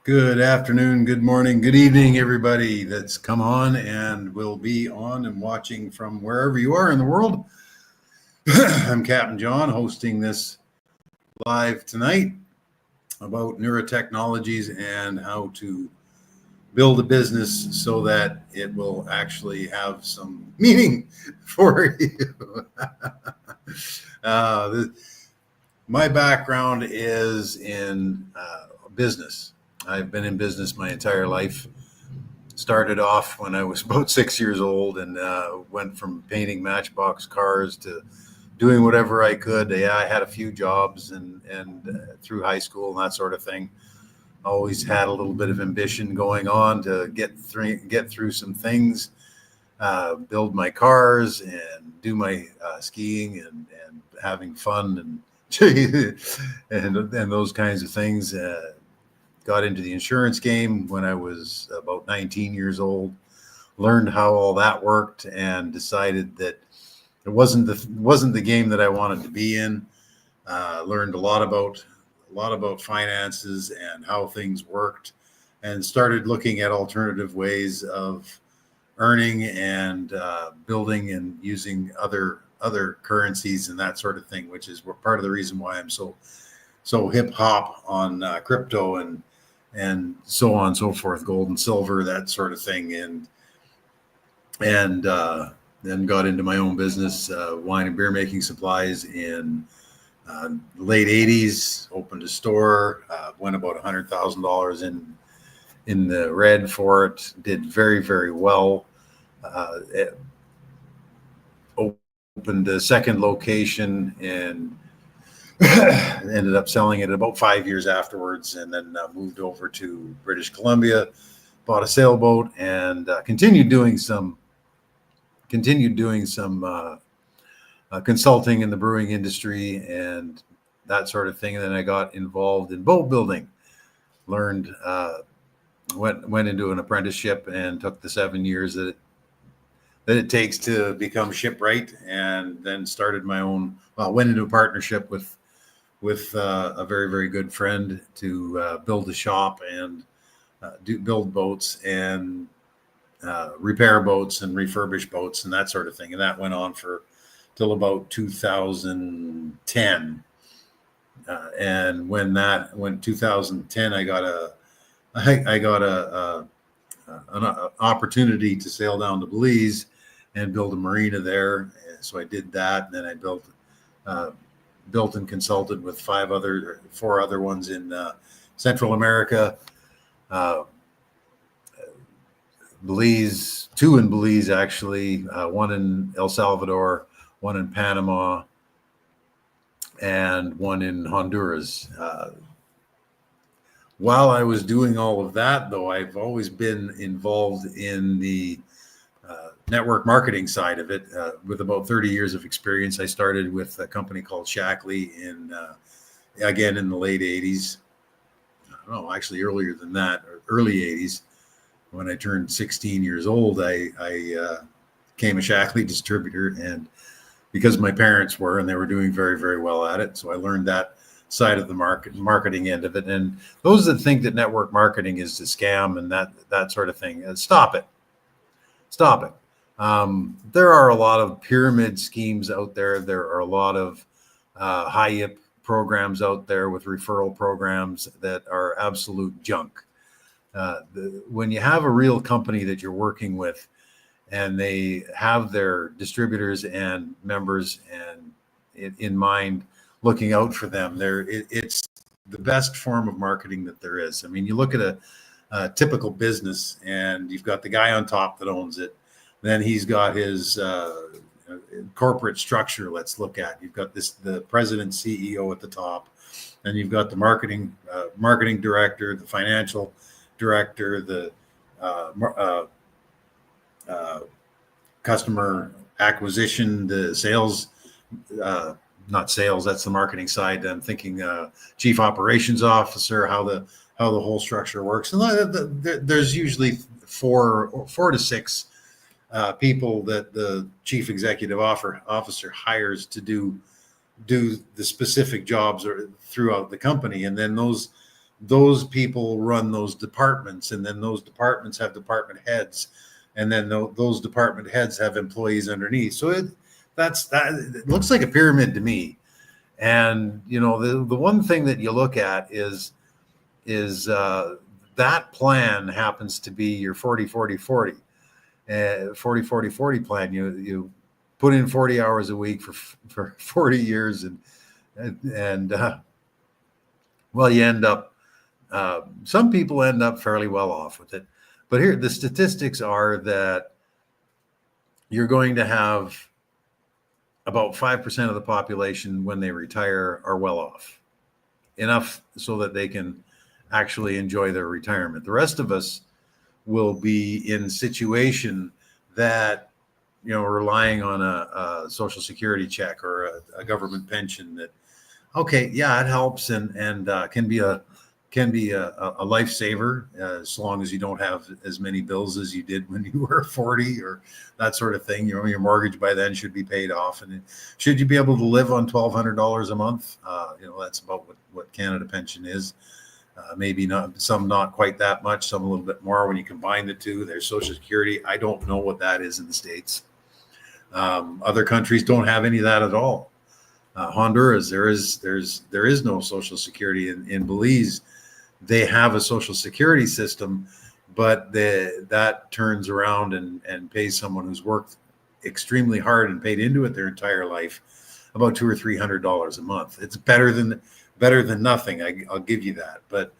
Good afternoon, good morning, good evening, everybody that's come on and will be on and watching from wherever you are in the world. I'm Captain John, hosting this live tonight about Neura Technologies and how to build a business so that it will actually have some meaning for you. My background is in business. I've been in business my entire life. Started off when I was about 6 years old and went from painting matchbox cars to doing whatever I could. Yeah, I had a few jobs and through high school and that sort of thing. Always had a little bit of ambition going on to get through some things, build my cars and do my skiing and having fun and and those kinds of things. Got into the insurance game when I was about 19 years old, learned how all that worked and decided that it wasn't the game that I wanted to be in. Learned a lot about finances and how things worked, and started looking at alternative ways of earning and building and using other currencies and that sort of thing, which is part of the reason why I'm so hip hop on crypto and so on and so forth, gold and silver, that sort of thing, and then got into my own business, wine and beer making supplies in late 80s. Opened a store, went about $100,000 in the red for it. Did very, very well. Opened a second location and ended up selling it about 5 years afterwards, and then moved over to British Columbia, bought a sailboat, and continued doing some consulting in the brewing industry and that sort of thing. And then I got involved in boat building, learned, went into an apprenticeship and took the 7 years that it takes to become shipwright, and then started my own. Went into a partnership with a very, very good friend to build a shop and build boats and repair boats and refurbish boats and that sort of thing. And that went on for till about 2010. And when 2010, I got an opportunity to sail down to Belize and build a marina there. So I did that, and then I built and consulted with four other ones in Central America, Belize, two in Belize actually, one in El Salvador, one in Panama, and one in Honduras. While I was doing all of that, though, I've always been involved in the network marketing side of it. With about 30 years of experience, I started with a company called Shackley again in the late 80s. No, actually earlier than that, or early 80s. When I turned 16 years old, I became a Shackley distributor, and because my parents were, and they were doing very, very well at it, so I learned that side of the marketing end of it. And those that think that network marketing is a scam and that sort of thing, stop it. There are a lot of pyramid schemes out there. There are a lot of Hyip programs out there with referral programs that are absolute junk. When you have a real company that you're working with, and they have their distributors and members and in mind, looking out for them, it's the best form of marketing that there is. I mean, you look at a typical business, and you've got the guy on top that owns it. Then he's got his corporate structure. Let's look at. You've got the president, CEO at the top, and you've got the marketing director, the financial director, the customer acquisition, the sales. Not sales, that's the marketing side. I'm thinking chief operations officer, how the whole structure works. And there's usually four to six people that the chief executive officer hires to do the specific jobs or throughout the company. And then those those people run those departments, and then those departments have department heads, and then those department heads have employees underneath. So it looks like a pyramid to me. And the one thing that you look at is that plan happens to be your 40-40-40 40-40-40 plan. You put in 40 hours a week for 40 years, and well, you end up, some people end up fairly well off with it. But here, the statistics are that you're going to have about 5% of the population when they retire are well off, enough so that they can actually enjoy their retirement. The rest of us will be in situation that, relying on a social security check or a government pension that, okay, yeah, it helps and can be a lifesaver, as long as you don't have as many bills as you did when you were 40 or that sort of thing. Your mortgage by then should be paid off, and should you be able to live on $1,200 a month, that's about what Canada pension is. Maybe not, some not quite that much, some a little bit more when you combine the two. There's Social Security. I don't know what that is in the States. Other countries don't have any of that at all. Honduras, there is no Social Security. In Belize, they have a Social Security system, but that turns around and pays someone who's worked extremely hard and paid into it their entire life about $200 or $300 a month. It's better than nothing. I'll give you that. But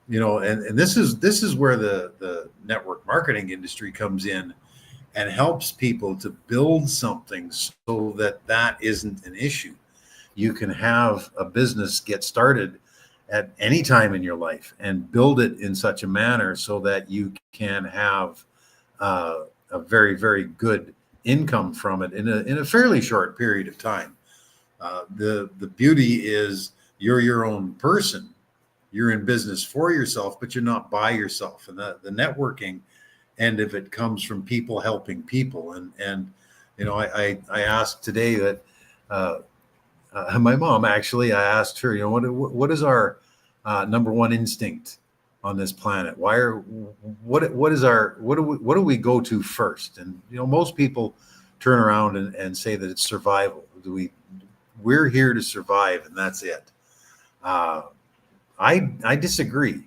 and this is where the network marketing industry comes in and helps people to build something so that isn't an issue. You can have a business get started at any time in your life and build it in such a manner so that you can have a very, very good income from it in a fairly short period of time. The beauty is you're your own person. You're in business for yourself, but you're not by yourself. And the networking end of it comes from people helping people. And I asked today that my mom, actually, I asked her, what is our number one instinct on this planet? What do we go to first? And most people turn around and say that it's survival. We're here to survive, and that's it. I disagree.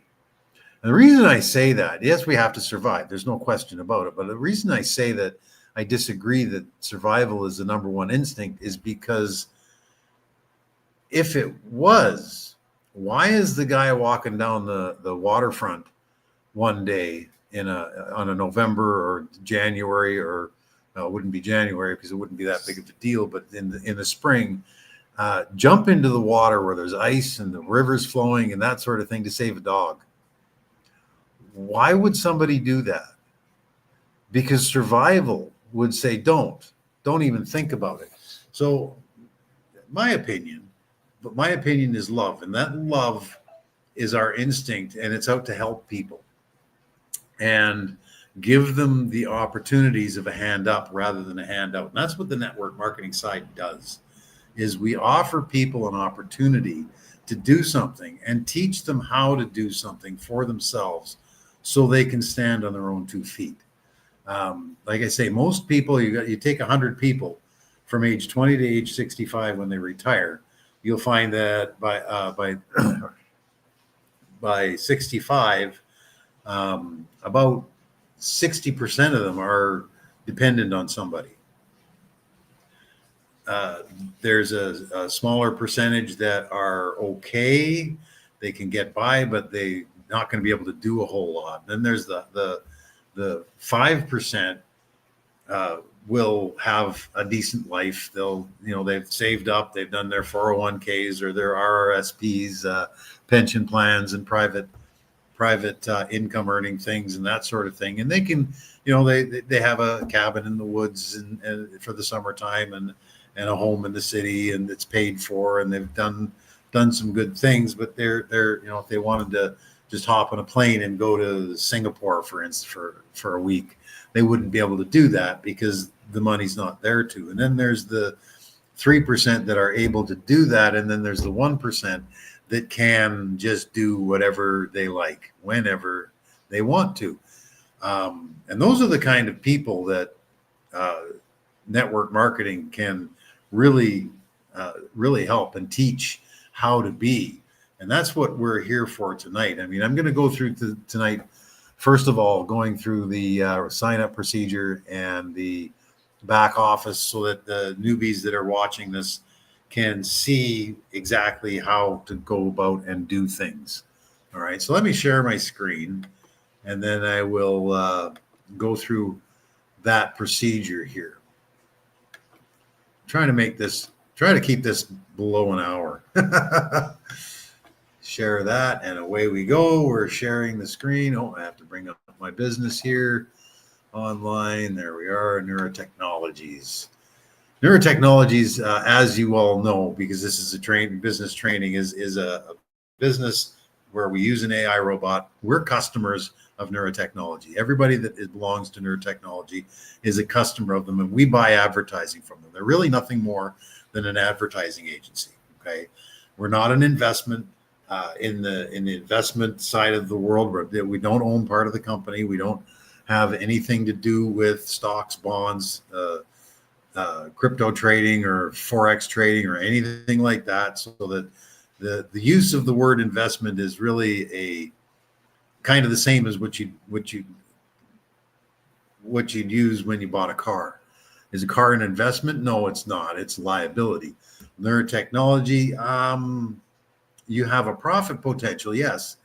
And the reason I say that, yes, we have to survive. There's no question about it. But the reason I say that I disagree that survival is the number one instinct is because if it was, why is the guy walking down the waterfront one day on a November or January, or it wouldn't be January because it wouldn't be that big of a deal, but in the spring, jump into the water where there's ice and the river's flowing and that sort of thing to save a dog? Why would somebody do that? Because survival would say, don't even think about it. So my opinion is love, and that love is our instinct, and it's out to help people and give them the opportunities of a hand up rather than a handout. And that's what the network marketing side does, is we offer people an opportunity to do something and teach them how to do something for themselves so they can stand on their own 2 feet. Like I say, most people, you take 100 people from age 20 to age 65 when they retire, you'll find that by 65, about 60% of them are dependent on somebody. There's a smaller percentage that are okay, they can get by, but they're not going to be able to do a whole lot. Then there's the 5% will have a decent life. They've saved up, they've done their 401ks or their RRSPs, pension plans, and private income earning things and that sort of thing. And they can, they have a cabin in the woods and for the summertime and a home in the city, and it's paid for, and they've done some good things. But they're if they wanted to just hop on a plane and go to Singapore, for instance, for a week, they wouldn't be able to do that because the money's not there to. And then there's the 3% that are able to do that, and then there's the 1% that can just do whatever they like, whenever they want to. And those are the kind of people that network marketing can really, really help and teach how to be. And that's what we're here for tonight. I mean, I'm going to go through tonight, first of all, going through the sign up procedure and the back office so that the newbies that are watching this can see exactly how to go about and do things. All right, so let me share my screen and then I will go through that procedure here. Trying to try to keep this below an hour. Share that and away we go. We're sharing the screen. Oh, I have to bring up my business here online. There we are, Neura Technologies. Neura Technologies, as you all know, because this is a business training, is a business where we use an AI robot. We're customers of Neura Technology. Everybody that belongs to Neura Technology is a customer of them, and we buy advertising from them. They're really nothing more than an advertising agency. Okay, we're not an investment in the investment side of the world. We don't own part of the company. We don't have anything to do with stocks, bonds, crypto trading or forex trading or anything like that. So that the use of the word investment is really a kind of the same as what you'd use when you bought a car. Is a car an investment? No, it's not. It's liability. Neura Technology, you have a profit potential. Yes,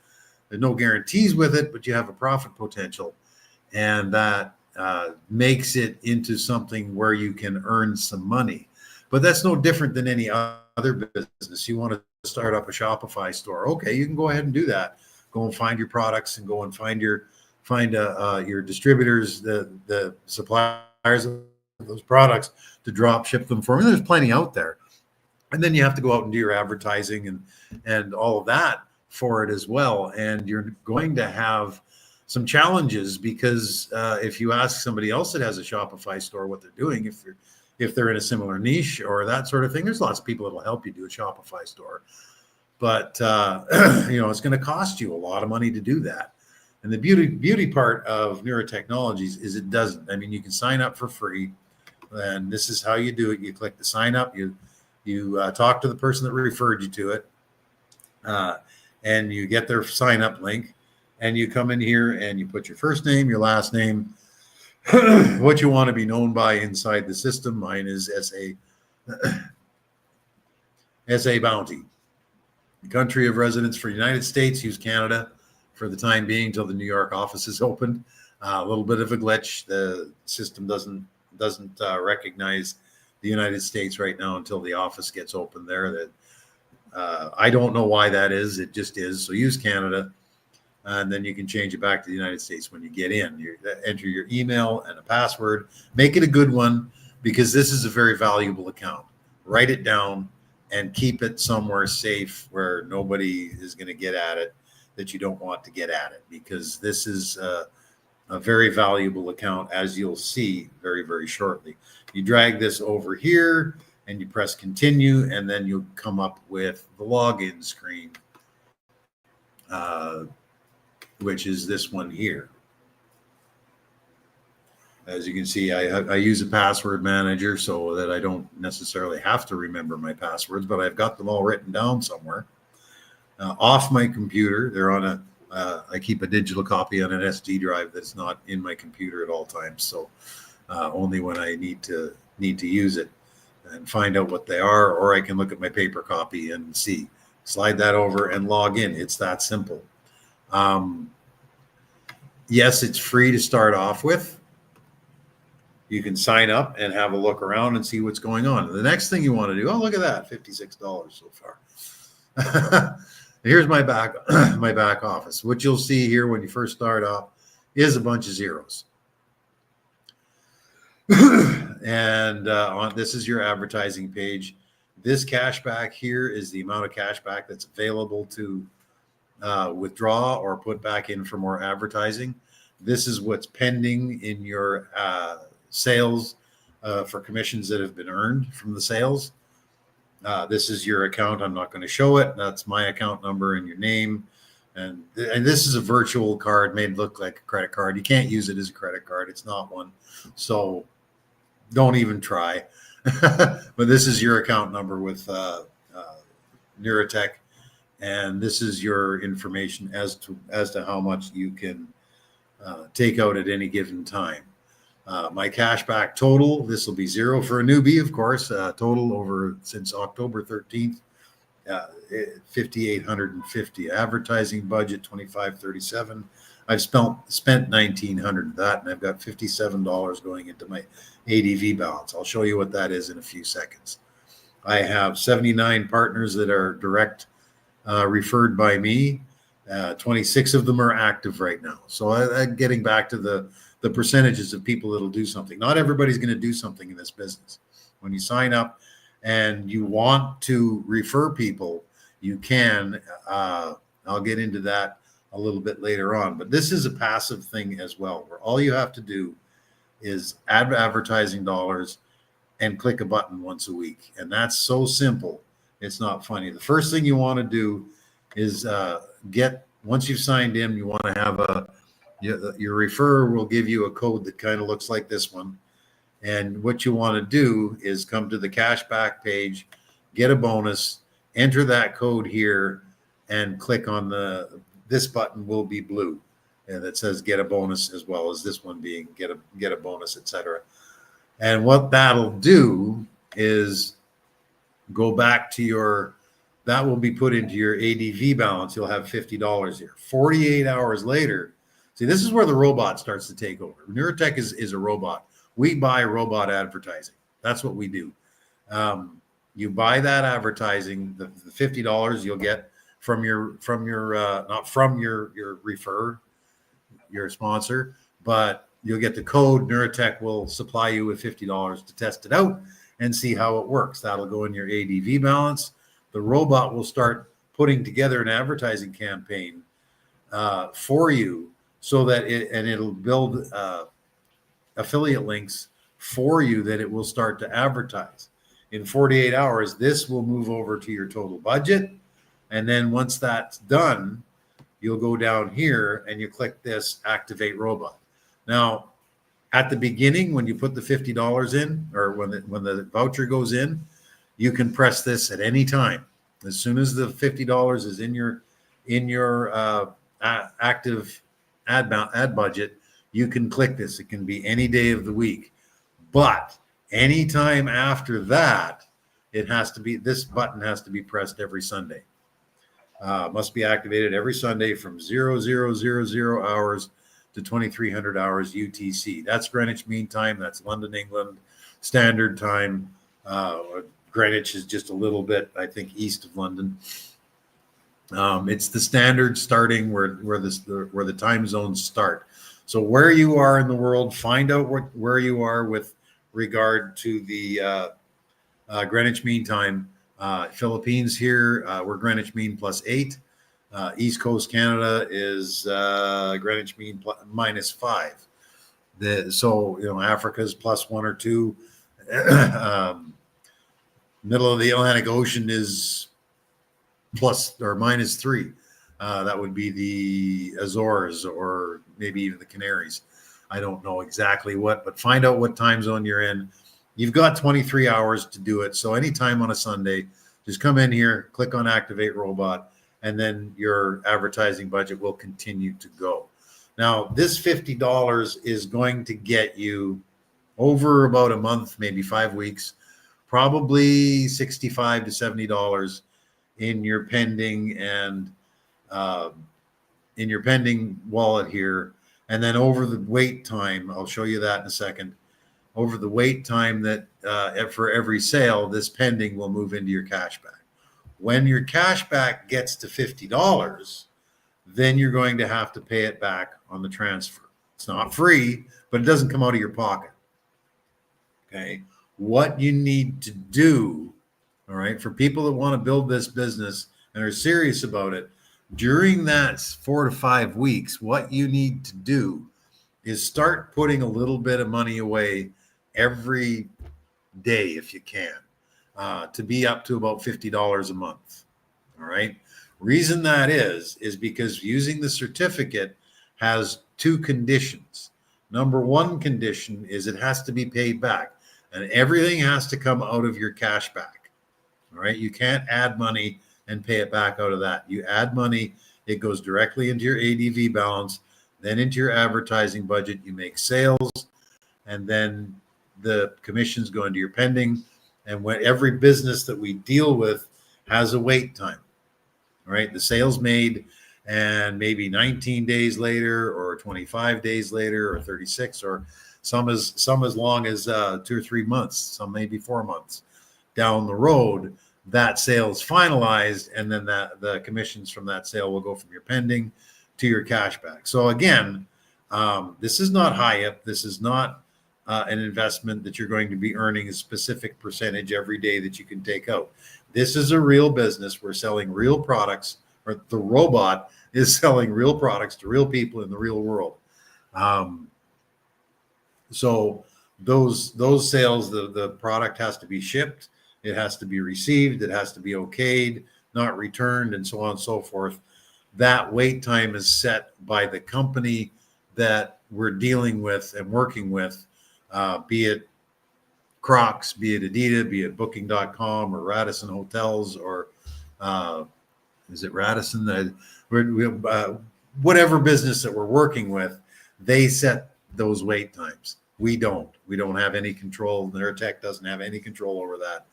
there's no guarantees with it, but you have a profit potential, and that makes it into something where you can earn some money. But that's no different than any other business. You want to start up a Shopify store. Okay, you can go ahead and do that. Go and find your products and go and find your distributors, the suppliers of those products to drop ship them for. And there's plenty out there. And then you have to go out and do your advertising and all of that for it as well. And you're going to have some challenges because if you ask somebody else that has a Shopify store what they're doing, if they're in a similar niche or that sort of thing, there's lots of people that will help you do a Shopify store. But it's going to cost you a lot of money to do that. And the beauty part of Neura Technologies is it doesn't. I mean, you can sign up for free, and this is how you do it. You click the sign up. You talk to the person that referred you to it, and you get their sign up link, and you come in here and you put your first name, your last name, what you want to be known by inside the system. Mine is SA Bounty. Country of residence for United States, use Canada for the time being until the New York office is opened. A little bit of a glitch. The system doesn't recognize the United States right now until the office gets open there. That I don't know why that is. It just is. So use Canada, and then you can change it back to the United States when you get in. You enter your email and a password. Make it a good one because this is a very valuable account. Write it down and keep it somewhere safe where nobody is going to get at it that you don't want to get at it, because this is a very valuable account, as you'll see very, very shortly. You drag this over here and you press continue, and then you'll come up with the login screen, which is this one here. As you can see, I use a password manager so that I don't necessarily have to remember my passwords, but I've got them all written down somewhere. Off my computer, they're on I keep a digital copy on an SD drive that's not in my computer at all times. So only when I need to use it and find out what they are, or I can look at my paper copy and see, slide that over and log in. It's that simple. Yes, it's free to start off with. You can sign up and have a look around and see what's going on. The next thing you want to do, oh, look at that, $56 so far. Here's my back office. What you'll see here when you first start off is a bunch of zeros. And this is your advertising page. This cashback here is the amount of cashback that's available to withdraw or put back in for more advertising. This is what's pending in your sales for commissions that have been earned from the sales. This is your account. I'm not going to show it. That's my account number and your name. And this is a virtual card made look like a credit card. You can't use it as a credit card. It's not one. So don't even try. But this is your account number with Neura Tech, and this is your information as to how much you can take out at any given time. My cashback total, this will be zero for a newbie, of course. Total over since October 13th, 5,850. Advertising budget 2,537. I've spent 1,900 of that, and I've got $57 going into my ADV balance. I'll show you what that is in a few seconds. I have 79 partners that are direct referred by me. 26 of them are active right now. So getting back to the percentages of people that'll do something. Not everybody's going to do something in this business. When you sign up and you want to refer people, you can. I'll get into that a little bit later on. But this is a passive thing as well, where all you have to do is add advertising dollars and click a button once a week. And that's so simple. It's not funny. The first thing you want to do is once you've signed in, you want to have your referrer will give you a code that kind of looks like this one. And what you want to do is come to the cashback page, get a bonus, enter that code here, and click on this button will be blue. And that says get a bonus, as well as this one being get a bonus, etc. And what that'll do is go back to that will be put into your ADV balance. You'll have $50 here. 48 hours later, see, this is where the robot starts to take over. Neuratech is a robot. We buy robot advertising. That's what we do. You buy that advertising, the $50 you'll get from your not from your refer, your sponsor, but you'll get the code. Neuratech will supply you with $50 to test it out and see how it works. That'll go in your ADV balance. The robot will start putting together an advertising campaign for you, so that it'll build affiliate links for you that it will start to advertise. In 48 hours, this will move over to your total budget. And then once that's done, you'll go down here and you click this activate robot. Now, at the beginning, when you put the $50 in, or when the voucher goes in, you can press this at any time. As soon as the $50 is in your active ad budget, you can click this. It can be any day of the week, but anytime after that, this button has to be pressed every Sunday. Must be activated every Sunday from 0000 hours to 2300 hours UTC. That's Greenwich Mean Time. That's London, England Standard Time. Greenwich is just a little bit, I think, east of London. It's the standard starting where the time zones start. So where you are in the world, find out where you are with regard to the Greenwich Mean Time. Philippines here, we're Greenwich Mean +8. East Coast Canada is Greenwich Mean -5. So Africa's +1 or 2. Middle of the Atlantic Ocean is plus or -3. That would be the Azores, or maybe even the Canaries. I don't know exactly but find out what time zone you're in. You've got 23 hours to do it. So anytime on a Sunday, just come in here, click on Activate Robot, and then your advertising budget will continue to go. Now, this $50 is going to get you over about a month, maybe 5 weeks, probably $65 to $70 in your pending and in your pending wallet here. And then over the wait time, I'll show you that in a second. Over the wait time that for every sale, this pending will move into your cashback. When your cashback gets to $50, then you're going to have to pay it back on the transfer. It's not free, but it doesn't come out of your pocket. Okay. What you need to do, all right, for people that want to build this business and are serious about it, during that 4 to 5 weeks, what you need to do is start putting a little bit of money away every day if you can. to be up to about $50 a month. All right. Reason that is because using the certificate has two conditions. Number one condition is it has to be paid back, and everything has to come out of your cash back. All right. You can't add money and pay it back out of that. You add money, it goes directly into your ADV balance, then into your advertising budget. You make sales, and then the commissions go into your pending. And when every business that we deal with has a wait time, right? The sales made, and maybe 19 days later, or 25 days later, or 36, or some as long as 2 or 3 months, some maybe 4 months down the road, that sale is finalized, and then the commissions from that sale will go from your pending to your cash back. So again, this is not Hyip. This is not an investment that you're going to be earning a specific percentage every day that you can take out. This is a real business. We're selling real products, or the robot is selling real products to real people in the real world. So those sales, the product has to be shipped, it has to be received, it has to be okayed, not returned, and so on and so forth. That wait time is set by the company that we're dealing with and working with, be it Crocs, be it Adidas, be it Booking.com or Radisson Hotels, or is it Radisson? Whatever business that we're working with, they set those wait times. We don't. We don't have any control. Neura Tech doesn't have any control over that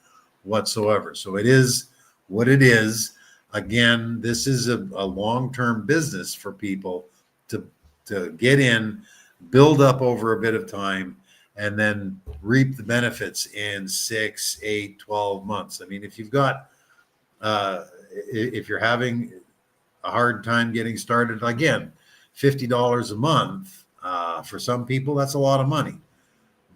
whatsoever. So it is what it is. Again, this is a long-term business for people to get in, build up over a bit of time, and then reap the benefits in 6, 8, 12 months. I mean, if you've got, if you're having a hard time getting started, again, $50 a month, for some people, that's a lot of money.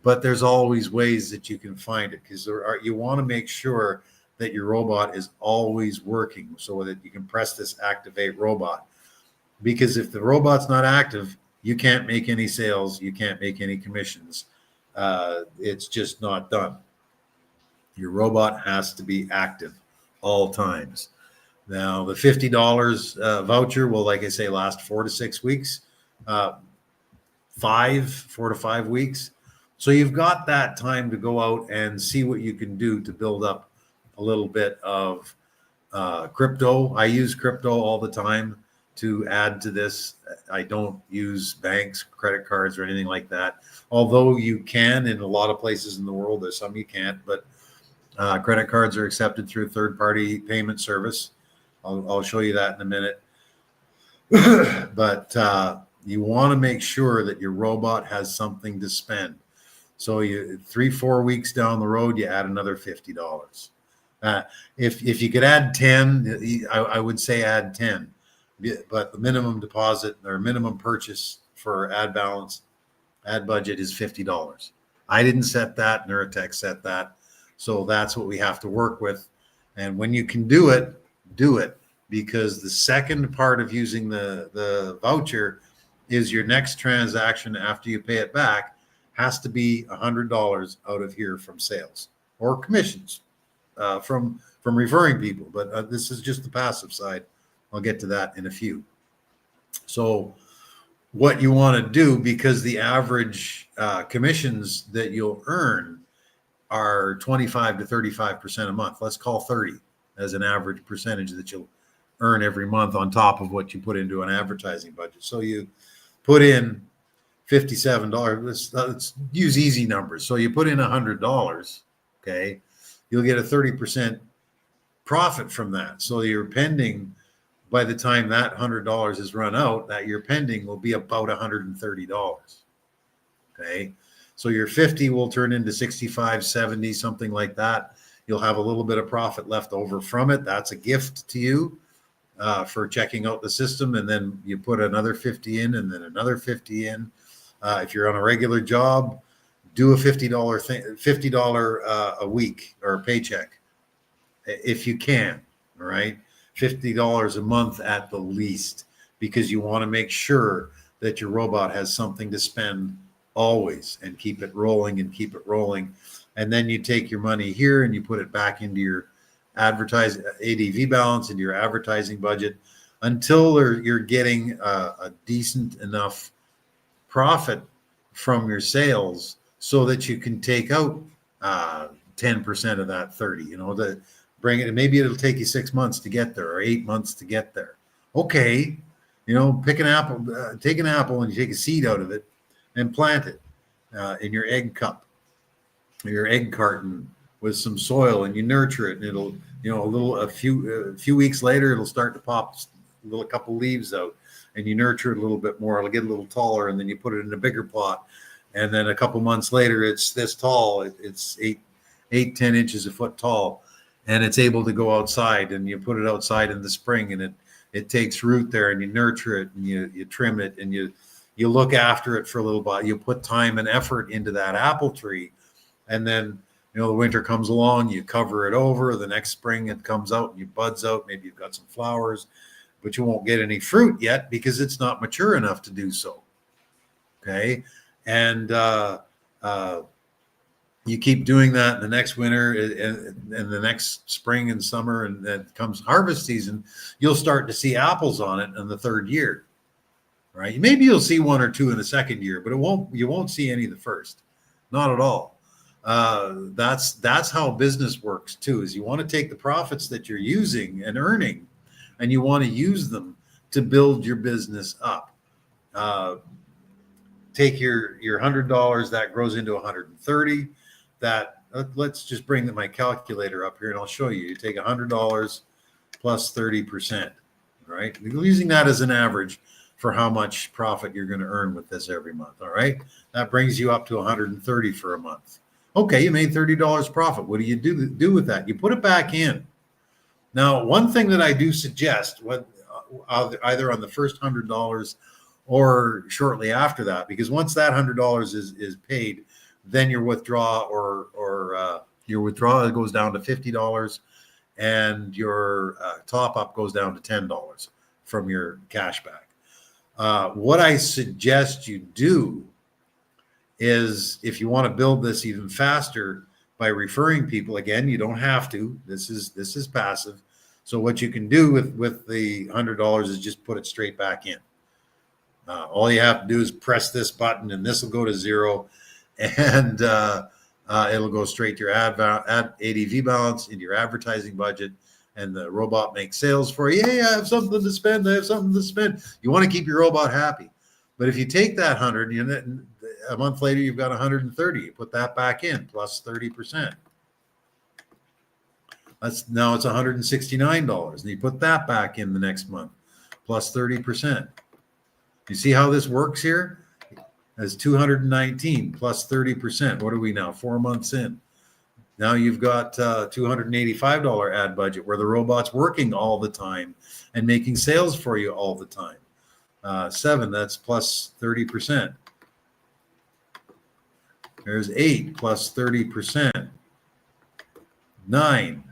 But there's always ways that you can find it, because you want to make sure that your robot is always working, so that you can press this activate robot. Because if the robot's not active, you can't make any sales, you can't make any commissions. It's just not done. Your robot has to be active all times. Now, the $50 voucher will, like I say, last 4 to 6 weeks, 4 to 5 weeks. So you've got that time to go out and see what you can do to build up a little bit of crypto. I use crypto all the time to add to this. I don't use banks, credit cards, or anything like that. Although you can in a lot of places in the world, there's some you can't, but credit cards are accepted through third-party payment service. I'll show you that in a minute. But you want to make sure that your robot has something to spend. So you 3-4 weeks down the road, you add another $50. If you could add 10, I would say add 10. But the minimum deposit or minimum purchase for ad budget is $50. I didn't set that. Neuratech set that. So that's what we have to work with. And when you can do it, because the second part of using the voucher is your next transaction after you pay it back has to be $100 out of here from sales or commissions from referring people. But this is just the passive side. I'll get to that in a few. So what you want to do, because the average commissions that you'll earn are 25 to 35% a month. Let's call 30 as an average percentage that you'll earn every month on top of what you put into an advertising budget. So you put in $57. Let's use easy numbers. So you put in $100. Okay, you'll get a 30% profit from that. So your pending, by the time that $100 is run out, that your pending will be about $130. Okay, so your 50 will turn into 65, 70, something like that. You'll have a little bit of profit left over from it. That's a gift to you for checking out the system. And then you put another 50 in, and then another 50 in. If you're on a regular job, do a $50 a week or a paycheck if you can. All right, $50 a month at the least, because you want to make sure that your robot has something to spend always, and keep it rolling and keep it rolling. and then you take your money here and you put it back into your advertising ADV balance, into your advertising budget, until you're getting a decent enough profit from your sales so that you can take out 10% of that 30, to bring it. Maybe it'll take you 6 months to get there or 8 months to get there. Okay. Pick an apple, take an apple and you take a seed out of it and plant it in your egg cup, your egg carton with some soil, and you nurture it, and it'll, a few weeks later, it'll start to pop a couple leaves out, and you nurture it a little bit more. It'll get a little taller, and then you put it in a bigger pot. And then a couple months later, it's this tall. It's 10 inches a foot tall, and it's able to go outside, and you put it outside in the spring, and it takes root there, and you nurture it, and you trim it, and you look after it for a little while. You put time and effort into that apple tree, and then the winter comes along, you cover it over. The next spring it comes out and you buds out. Maybe you've got some flowers, but you won't get any fruit yet because it's not mature enough to do so. Okay, and you keep doing that in the next winter and the next spring and summer, and then comes harvest season, you'll start to see apples on it in the third year, right? Maybe you'll see one or two in the second year, but you won't see any the first, not at all. That's how business works too, is you want to take the profits that you're using and earning, and you want to use them to build your business up. Take your $100 that grows into 130. That let's just bring my calculator up here and I'll show you. You take $100 plus 30%, right? Using that as an average for how much profit you're going to earn with this every month. All right, that brings you up to 130 for a month. Okay, you made $30 profit. What do you do with that? You put it back in. Now, one thing that I do suggest, either on the first $100 or shortly after that, because once that $100 is paid, then your withdrawal goes down to $50, and your top up goes down to $10 from your cash back. What I suggest you do is, if you want to build this even faster by referring people, again, you don't have to. This is passive. So what you can do with the $100 is just put it straight back in. All you have to do is press this button, and this will go to zero, and it'll go straight to your ADV balance, into your advertising budget, and the robot makes sales for you. Hey, I have something to spend. I have something to spend. You want to keep your robot happy. But if you take that 100, a month later, you've got 130. You put that back in, plus 30%. Now it's $169. And you put that back in the next month, plus 30%. You see how this works here? That's 219 plus 30%. What are we now? 4 months in. Now you've got $285 ad budget, where the robot's working all the time and making sales for you all the time. 7, that's plus 30%. There's 8 plus 30%. 9.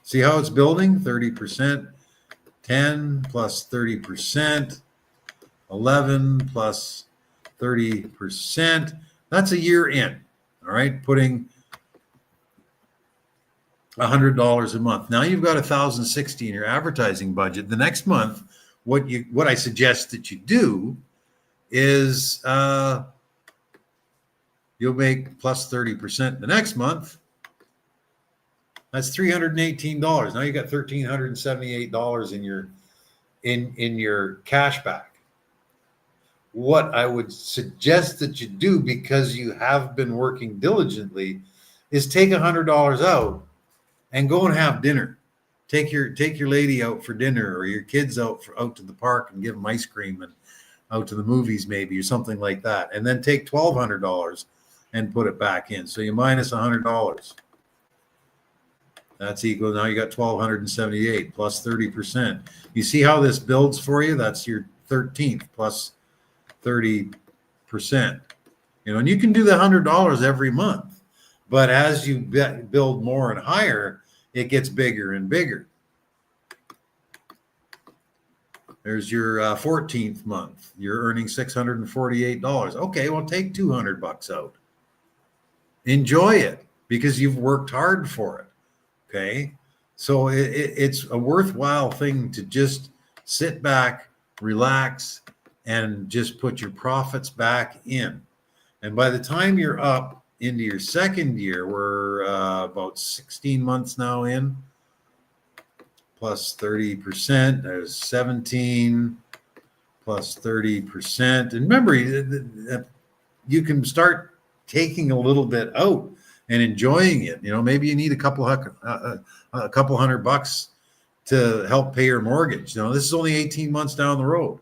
See how it's building? 30%. 10 plus 30%. 11 plus 30%. That's a year in. All right, putting $100 a month. Now you've got $1,060 in your advertising budget. The next month, what I suggest that you do is you'll make plus 30% the next month. That's $318. Now you got $1,378 in your cash back. What I would suggest that you do, because you have been working diligently, is take $100 out and go and have dinner. Take your lady out for dinner, or your kids out to the park and give them ice cream, and out to the movies maybe, or something like that. And then take $1,200 and put it back in. So you minus $100. That's equal. Now you got $1,278 plus 30%. You see how this builds for you? That's your 13th plus 30%. And you can do the $100 every month, but as you build more and higher, it gets bigger and bigger. There's your 14th month. You're earning $648. Okay, well, take $200 out. Enjoy it because you've worked hard for it. Okay. So it's a worthwhile thing to just sit back, relax, and just put your profits back in. And by the time you're up into your second year, we're about 16 months now in, plus 30%, there's 17 plus 30%. And remember, you can start taking a little bit out and enjoying it. Maybe you need a couple $100 to help pay your mortgage. This is only 18 months down the road.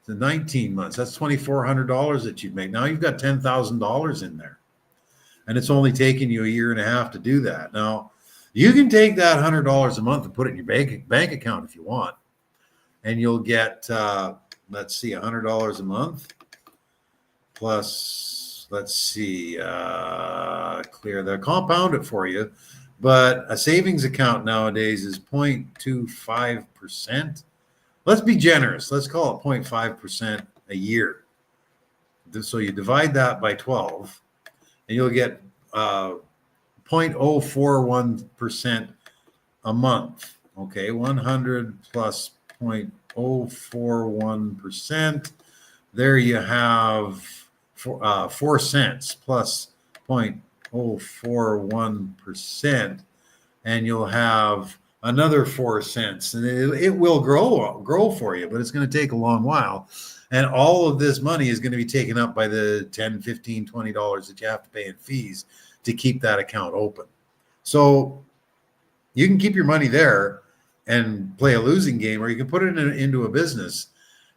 The 19 months, that's $2,400 that you'd make. Now you've got $10,000 in there. And it's only taken you a year and a half to do that. Now, you can take that $100 a month and put it in your bank account if you want. And you'll get, let's see, $100 a month plus, let's see, clear the compound it for you. But a savings account nowadays is 0.25%. Let's be generous. Let's call it 0.5% a year. So you divide that by 12 and you'll get 0.041% a month. Okay, 100 plus 0.041%. There you have 4 cents plus 0.041%, and you'll have another 4 cents, and it will grow for you, but it's going to take a long while. And all of this money is going to be taken up by the $10, $15, $20 that you have to pay in fees to keep that account open. So you can keep your money there and play a losing game, or you can put it into a business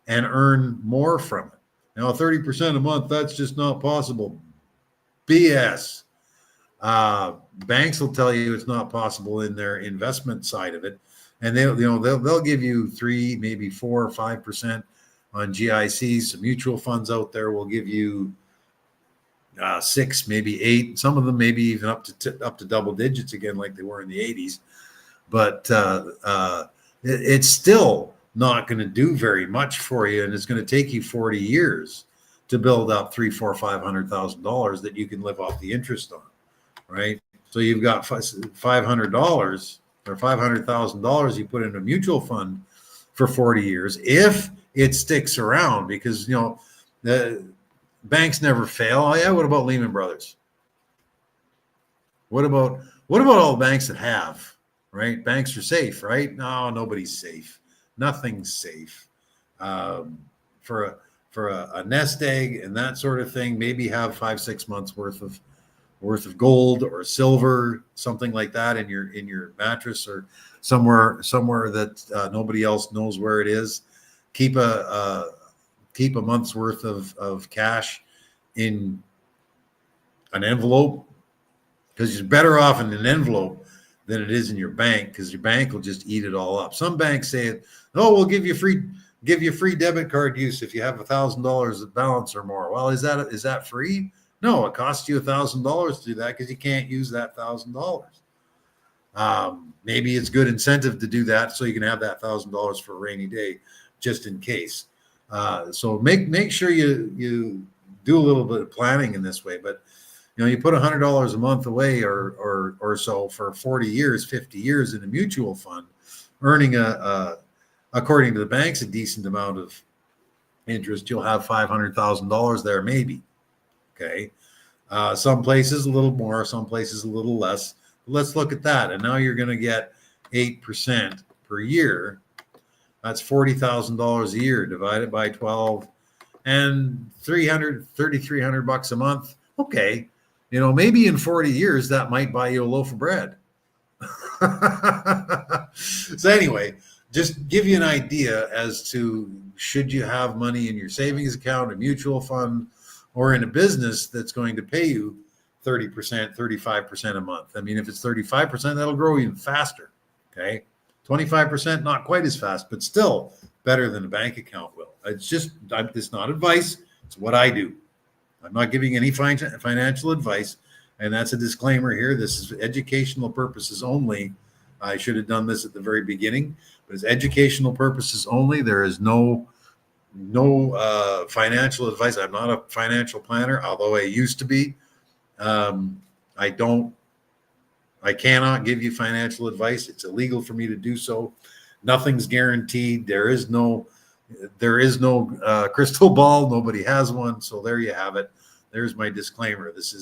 and earn more from it. Now, 30% a month, that's just not possible. BS. Banks will tell you it's not possible in their investment side of it, and they'll give you 3, maybe 4 or 5% on GICs. Some mutual funds out there will give you 6, maybe 8. Some of them maybe even up to double digits again, like they were in the 80s. But it's still not going to do very much for you, and it's going to take you 40 years to build up $300,000, $400,000, $500,000 that you can live off the interest on, right? So you've got $500 or $500,000 you put in a mutual fund for 40 years if it sticks around, because the banks never fail. Oh yeah, what about Lehman Brothers? What about all the banks that have? Right? Banks are safe, right? No, nobody's safe. Nothing's safe. For a nest egg and that sort of thing, maybe have 5-6 months worth of gold or silver, something like that in your mattress or somewhere that nobody else knows where it is. Keep a month's worth of cash in an envelope, because you're better off in an envelope than it is in your bank, because your bank will just eat it all up. Some banks say, "Oh, we'll give you free debit card use if you have $1,000 of balance or more." Well, is that free? No, it costs you $1,000 to do that because you can't use that $1,000. Maybe it's good incentive to do that so you can have that $1,000 for a rainy day, just in case. So make sure you do a little bit of planning in this way. But you put $100 a month away or so for 40 years, 50 years in a mutual fund, earning according to the banks, a decent amount of interest. You'll have $500,000 there, maybe. Okay. Some places a little more, some places a little less. Let's look at that. And now you're going to get 8% per year. That's $40,000 a year divided by 12 and $3,300 a month. Okay. Maybe in 40 years, that might buy you a loaf of bread. So anyway, just give you an idea as to, should you have money in your savings account, a mutual fund, or in a business that's going to pay you 30%, 35% a month. I mean, if it's 35%, that'll grow even faster. Okay. 25%, not quite as fast, but still better than a bank account will. It's not advice. It's what I do. I'm not giving any financial advice, and that's a disclaimer here. This is educational purposes only. I should have done this at the very beginning, but it's educational purposes only. There is no no financial advice. I'm not a financial planner, although I used to be. I don't. I cannot give you financial advice. It's illegal for me to do so. Nothing's guaranteed. There is no crystal ball. Nobody has one. So there you have it. There's my disclaimer. This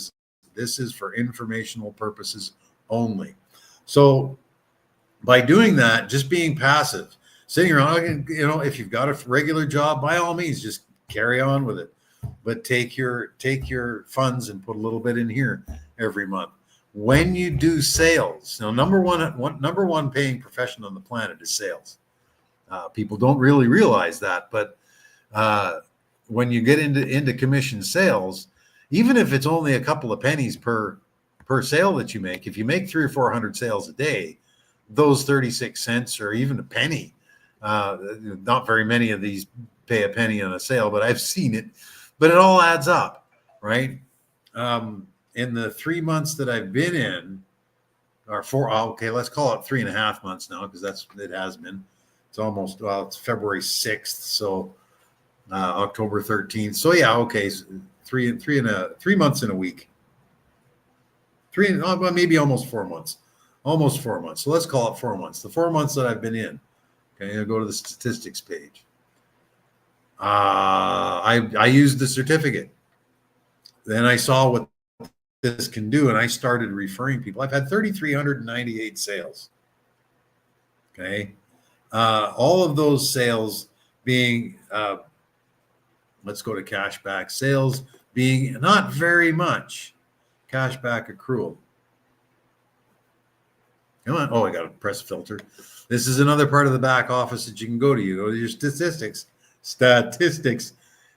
is for informational purposes only. So by doing that, just being passive, sitting around, if you've got a regular job, by all means, just carry on with it. But take your funds and put a little bit in here every month. When you do sales, now number one paying profession on the planet is sales. People don't really realize that, but when you get into commission sales, even if it's only a couple of pennies per sale that you make, if you make 300 or 400 sales a day, those 36 cents or even a penny, not very many of these pay a penny on a sale, but I've seen it, but it all adds up, right? In the 3 months that I've been in, or four, okay, let's call it 3.5 months now, because it has been. It's February 6th, so October 13th. So yeah, okay, 3 months in a week. Maybe almost 4 months. Almost 4 months. So let's call it 4 months. The 4 months that I've been in. Okay, I'll go to the statistics page. I used the certificate. Then I saw what this can do, and I started referring people. I've had 3,398 sales. Okay. All of those sales being, let's go to cashback sales, being not very much cashback accrual. Come on. Oh, I got to press filter. This is another part of the back office that you can go to. You go to your statistics,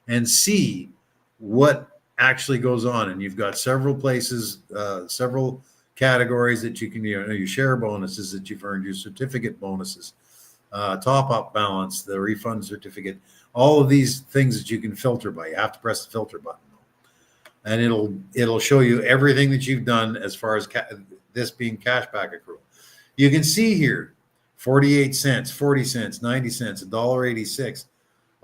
and see what actually goes on. And you've got several places, several categories that you can, your share bonuses that you've earned, your certificate bonuses, top up balance, the refund certificate, all of these things that you can filter by. You have to press the filter button, and it'll show you everything that you've done as far as this being cashback accrual. You can see here 48 cents, 40 cents, 90 cents, $1.86.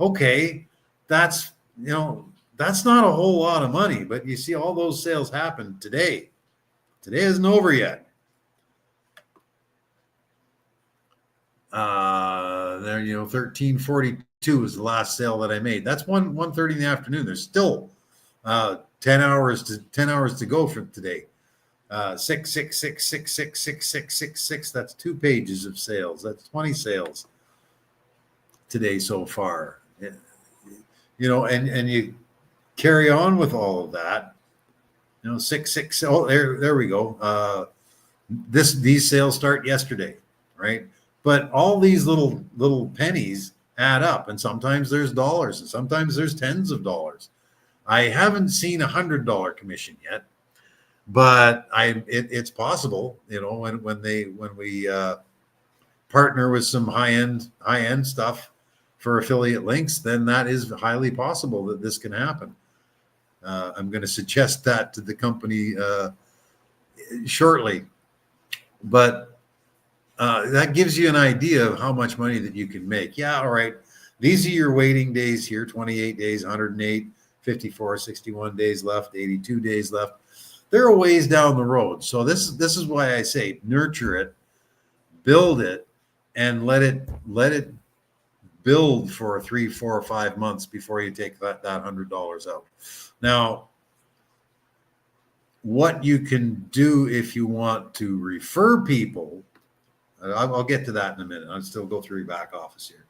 Okay, that's not a whole lot of money, but you see all those sales happen today. Today isn't over yet. There, 13:42 is the last sale that I made. That's 1:30 in the afternoon. There's still 10 hours to go for today. 6, 6, 6, 6, 6, 6, 6, 6, 6. That's 2 pages of sales. That's 20 sales today so far. And you carry on with all of that. 6, 6. Oh, there we go. These sales start yesterday, right? But all these little pennies add up, and sometimes there's dollars, and sometimes there's tens of dollars. I haven't seen $100 commission yet, but it's possible. When we partner with some high end stuff for affiliate links, then that is highly possible that this can happen. I'm going to suggest that to the company shortly, but that gives you an idea of how much money that you can make. Yeah, all right. These are your waiting days here: 28 days, 108, 54, 61 days left, 82 days left. They're a ways down the road. So this is why I say nurture it, build it, and let it build for 3, 4, or 5 months before you take that $100 out. Now, what you can do if you want to refer people, I'll get to that in a minute. I'll still go through your back office here.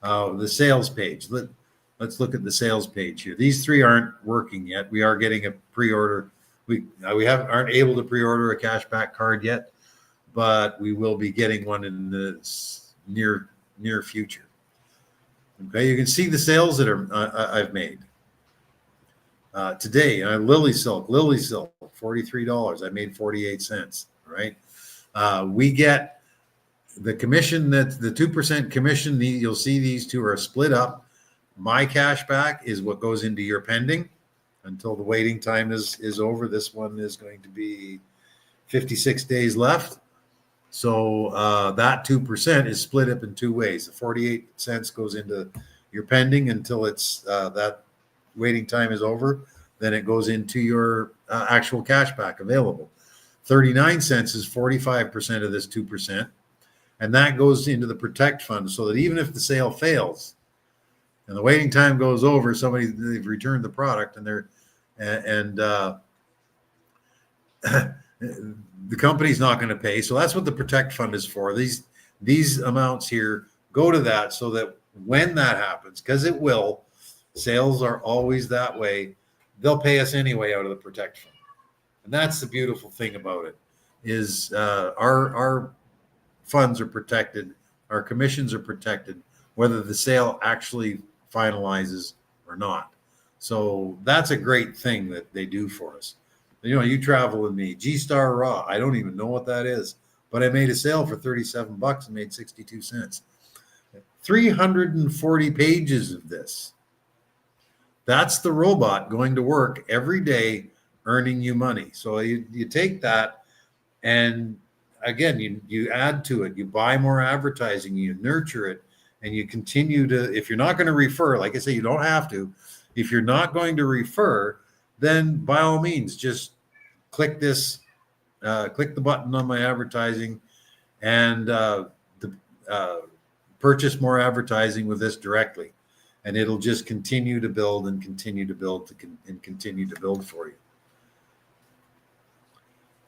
The sales page. Let's look at the sales page here. These 3 aren't working yet. We are getting a pre-order. We aren't able to pre-order a cashback card yet, but we will be getting one in the near future. Okay, you can see the sales that I've made today. Lily Silk, $43. I made 48 cents. All right, we get the commission, that the 2% commission. You'll see these 2 are split up. My cashback is what goes into your pending until the waiting time is over. This one is going to be 56 days left. So that 2% is split up in 2 ways. The 48 cents goes into you're pending until it's that waiting time is over. Then it goes into your actual cashback available. 39 cents is 45% of this 2%. And that goes into the protect fund so that even if the sale fails and the waiting time goes over, they've returned the product and the company's not going to pay. So that's what the protect fund is for. These amounts here go to that so that when that happens, because it will, sales are always that way, they'll pay us anyway out of the protect fund. And that's the beautiful thing about it is our funds are protected, our commissions are protected, whether the sale actually finalizes or not. So that's a great thing that they do for us. You know, you travel with me, G-Star Raw. I don't even know what that is, but I made a sale for $37 and made 62 cents. 340 pages of this. That's the robot going to work every day, earning you money. So you take that and again, you add to it, you buy more advertising, you nurture it, and you continue to, if you're not going to refer, like I say, you don't have to. If you're not going to refer, then by all means, just click this, click the button on my advertising and purchase more advertising with this directly. And it'll just continue to build and continue to build and continue to build for you.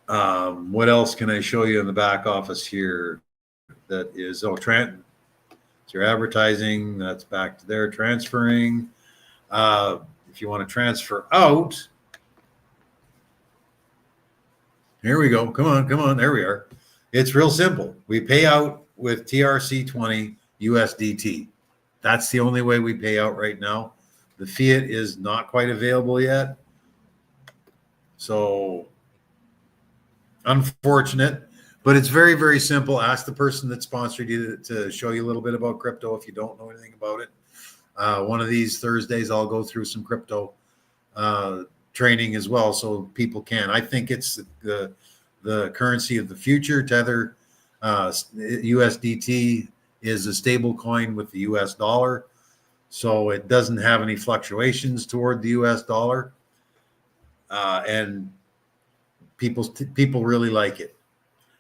What else can I show you in the back office here? That is, it's your advertising. That's back to there, transferring. If you want to transfer out, here we go. Come on. There we are. It's real simple. We pay out with TRC20 USDT. That's the only way we pay out right now. The fiat is not quite available yet. So unfortunate, but it's very, very simple. Ask the person that sponsored you to show you a little bit about crypto if you don't know anything about it. One of these Thursdays, I'll go through some crypto training as well so people can. I think it's the currency of the future. Tether USDT is a stable coin with the US dollar. So it doesn't have any fluctuations toward the US dollar. And people really like it.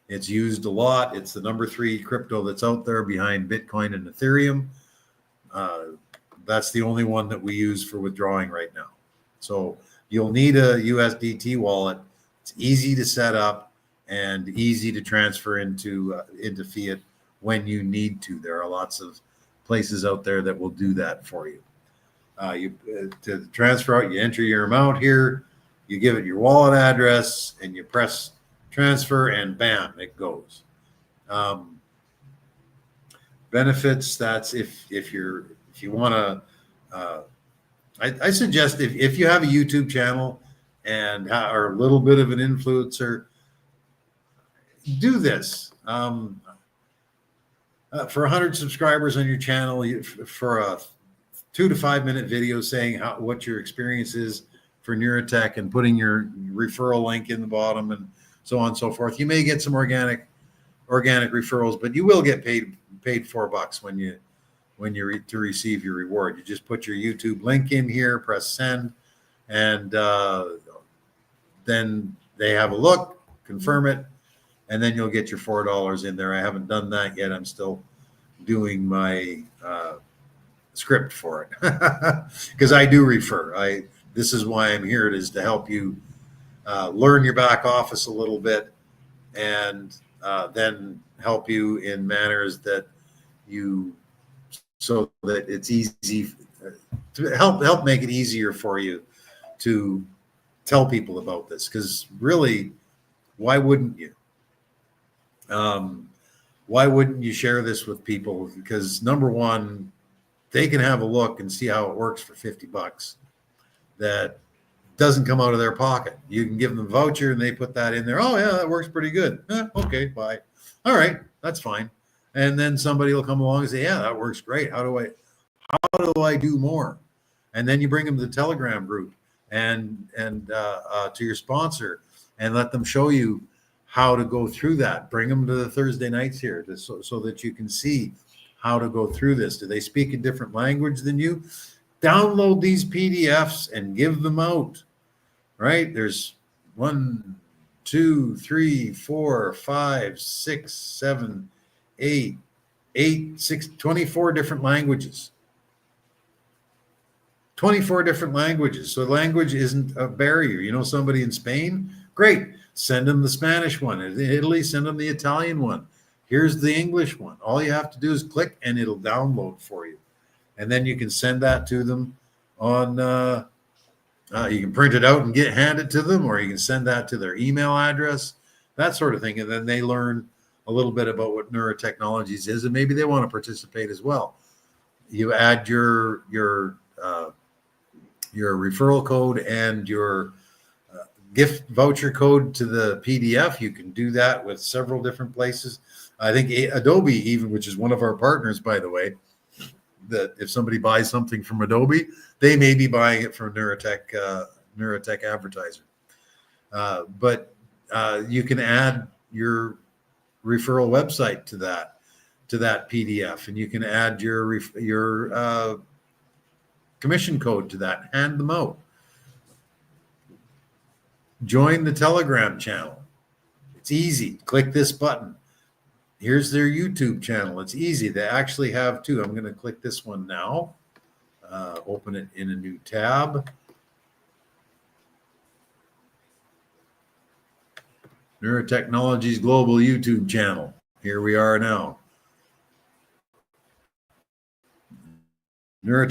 It's used a lot. It's the number 3 crypto that's out there behind Bitcoin and Ethereum. That's the only one that we use for withdrawing right now. So you'll need a USDT wallet. It's easy to set up and easy to transfer into fiat when you need to. There are lots of places out there that will do that for you. To transfer out, you enter your amount here, you give it your wallet address, and you press transfer, and bam, it goes. Benefits. That's if you want to. I suggest if you have a YouTube channel and are a little bit of an influencer, do this. For 100 subscribers on your channel, for a 2 to 5 minute video saying what your experience is for Neuratech and putting your referral link in the bottom and so on and so forth. You may get some organic referrals, but you will get paid $4 when you to receive your reward. You just put your YouTube link in here, press send, and then they have a look, confirm it, and then you'll get your $4 in there. I haven't done that yet. I'm still doing my script for it because I do refer. This is why I'm here. It is to help you learn your back office a little bit and then help you in manners so that it's easy to help make it easier for you to tell people about this. Because really, why wouldn't you? Why wouldn't you share this with people? Because number one, they can have a look and see how it works for $50. That doesn't come out of their pocket. You can give them a voucher and they put that in there. Oh yeah, that works pretty good. Okay, bye. All right, that's fine. And then somebody will come along and say, yeah, that works great. How do I do more? And then you bring them to the Telegram group and to your sponsor and let them show you how to go through that. Bring them to the Thursday nights here so that you can see how to go through this. Do they speak a different language than you? Download these PDFs and give them out, right? There's 1, 2, 3, 4, 5, 6, 7, 8, 24 different languages. 24 different languages. So language isn't a barrier. You know somebody in Spain? Great. Send them the Spanish one. In Italy, send them the Italian one. Here's the English one. All you have to do is click and it'll download for you. And then you can send that to them on, you can print it out and hand it to them, or you can send that to their email address, that sort of thing. And then they learn a little bit about what Neura Technologies is, and maybe they want to participate as well. You add your referral code and your gift voucher code to the PDF. You can do that with several different places. I think Adobe, even, which is one of our partners, by the way, that if somebody buys something from Adobe, they may be buying it from Neuratech advertiser. But you can add your referral website to that PDF, and you can add your commission code to that. Hand them out. Join the Telegram channel. It's easy. Click this button. Here's their YouTube channel. It's easy. They actually have two. I'm going to click this one now. Open it in a new tab. Neura Technologies Global YouTube channel. Here we are now. Neura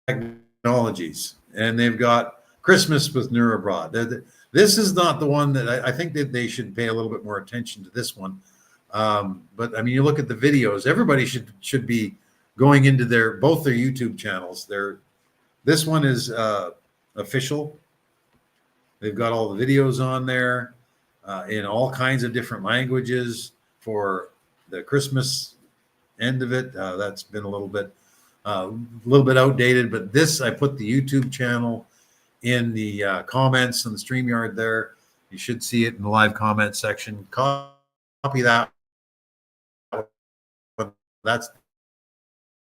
Technologies. And they've got Christmas with Neurabroad. This is not the one that I think that they should pay a little bit more attention to this one. But I mean, you look at the videos, everybody should be going into both their YouTube channels. This one is official. They've got all the videos on there in all kinds of different languages for the Christmas end of it. That's been a little bit outdated, but this, I put the YouTube channel in the comments on the StreamYard there. You should see it in the live comment section. Copy that. That's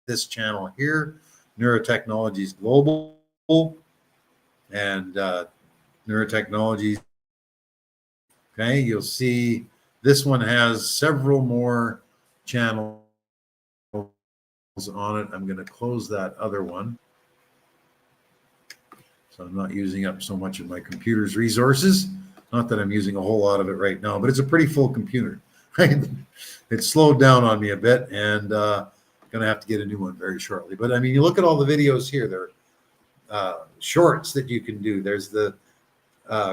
this channel here, Neura Technologies Global, and Neura Technologies. Okay, you'll see this one has several more channels on it. I'm going to close that other one, so I'm not using up so much of my computer's resources. Not that I'm using a whole lot of it right now, but it's a pretty full computer. Right? It's slowed down on me a bit, and going to have to get a new one very shortly. But I mean, you look at all the videos here. There are shorts that you can do. There's the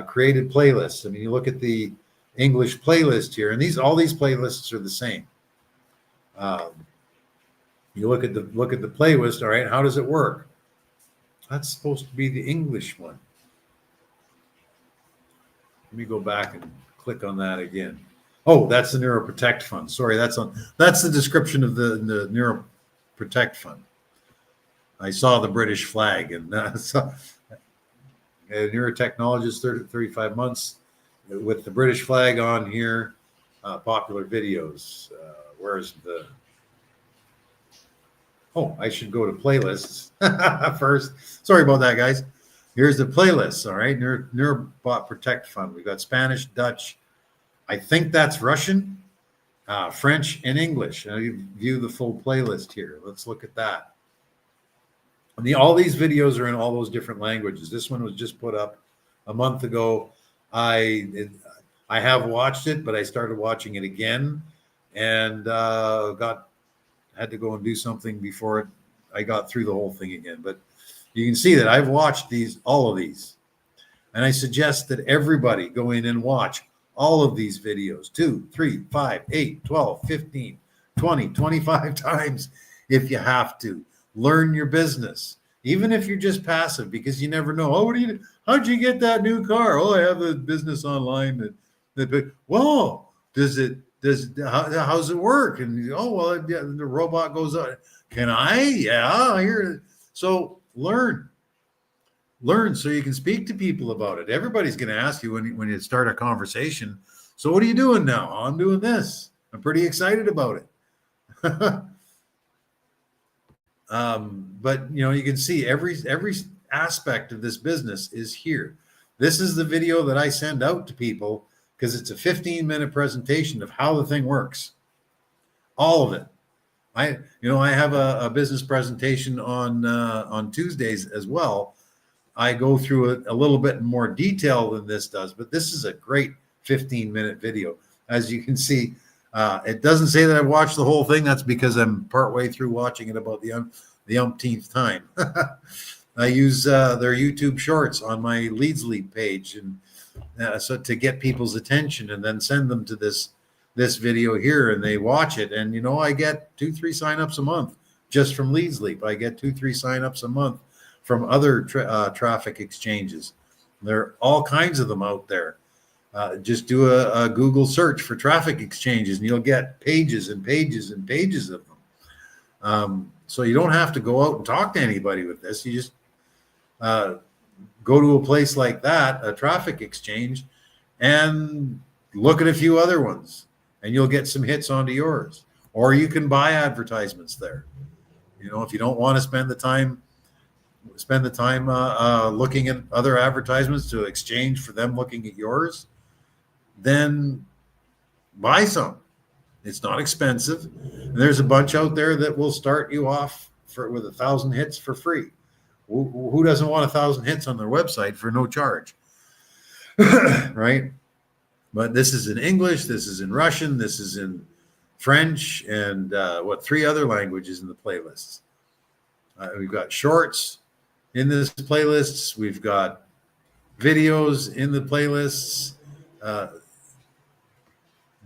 created playlists. I mean, you look at the English playlist here, and all these playlists are the same. You look at the playlist. All right, how does it work? That's supposed to be the English one. Let me go back and click on that again. Oh, that's the Neura Protect Fund. Sorry, that's the description of the Neura Protect Fund. I saw the British flag, and Neura Technologies 35 months with the British flag on here. Popular videos. Where's the? Oh, I should go to playlists first. Sorry about that, guys. Here's the playlists. All right, Neura Protect Fund. We've got Spanish, Dutch. I think that's Russian, French, and English. I view the full playlist here. Let's look at that. All these videos are in all those different languages. This one was just put up a month ago. I have watched it, but I started watching it again, and had to go and do something before I got through the whole thing again. But you can see that I've watched all of these, and I suggest that everybody go in and watch all of these videos 2, 3, 5, 8, 12, 15, 20, 25 times if you have to. Learn your business, even if you're just passive, because you never know. Oh, how'd you get that new car? Oh, I have a business online. Whoa, how's it work? And the robot goes on. Can I? Yeah, here. So learn so you can speak to people about it. Everybody's going to ask you when you start a conversation. So what are you doing now? Oh, I'm doing this. I'm pretty excited about it. But you can see every aspect of this business is here. This is the video that I send out to people because it's a 15-minute presentation of how the thing works. All of it. I have a business presentation on Tuesdays as well. I go through it a little bit more detail than this does, but this is a great 15-minute video. As you can see, it doesn't say that I've watched the whole thing. That's because I'm partway through watching it about the umpteenth time. I use their YouTube shorts on my Leads Leap page, and so to get people's attention, and then send them to this video here, and they watch it. And I get 2-3 signups a month just from Leads Leap. I get 2-3 signups a month from other traffic exchanges. There are all kinds of them out there. Just do a Google search for traffic exchanges, and you'll get pages and pages and pages of them. So you don't have to go out and talk to anybody with this. You just go to a place like that, a traffic exchange, and look at a few other ones, and you'll get some hits onto yours. Or you can buy advertisements there. If you don't want to spend the time looking at other advertisements to exchange for them looking at yours, then buy some. It's not expensive. And there's a bunch out there that will start you off with 1,000 hits for free. Who doesn't want 1,000 hits on their website for no charge? Right? But this is in English, this is in Russian, this is in French, and 3 other languages in the playlists. We've got shorts in this playlists. We've got videos in the playlists.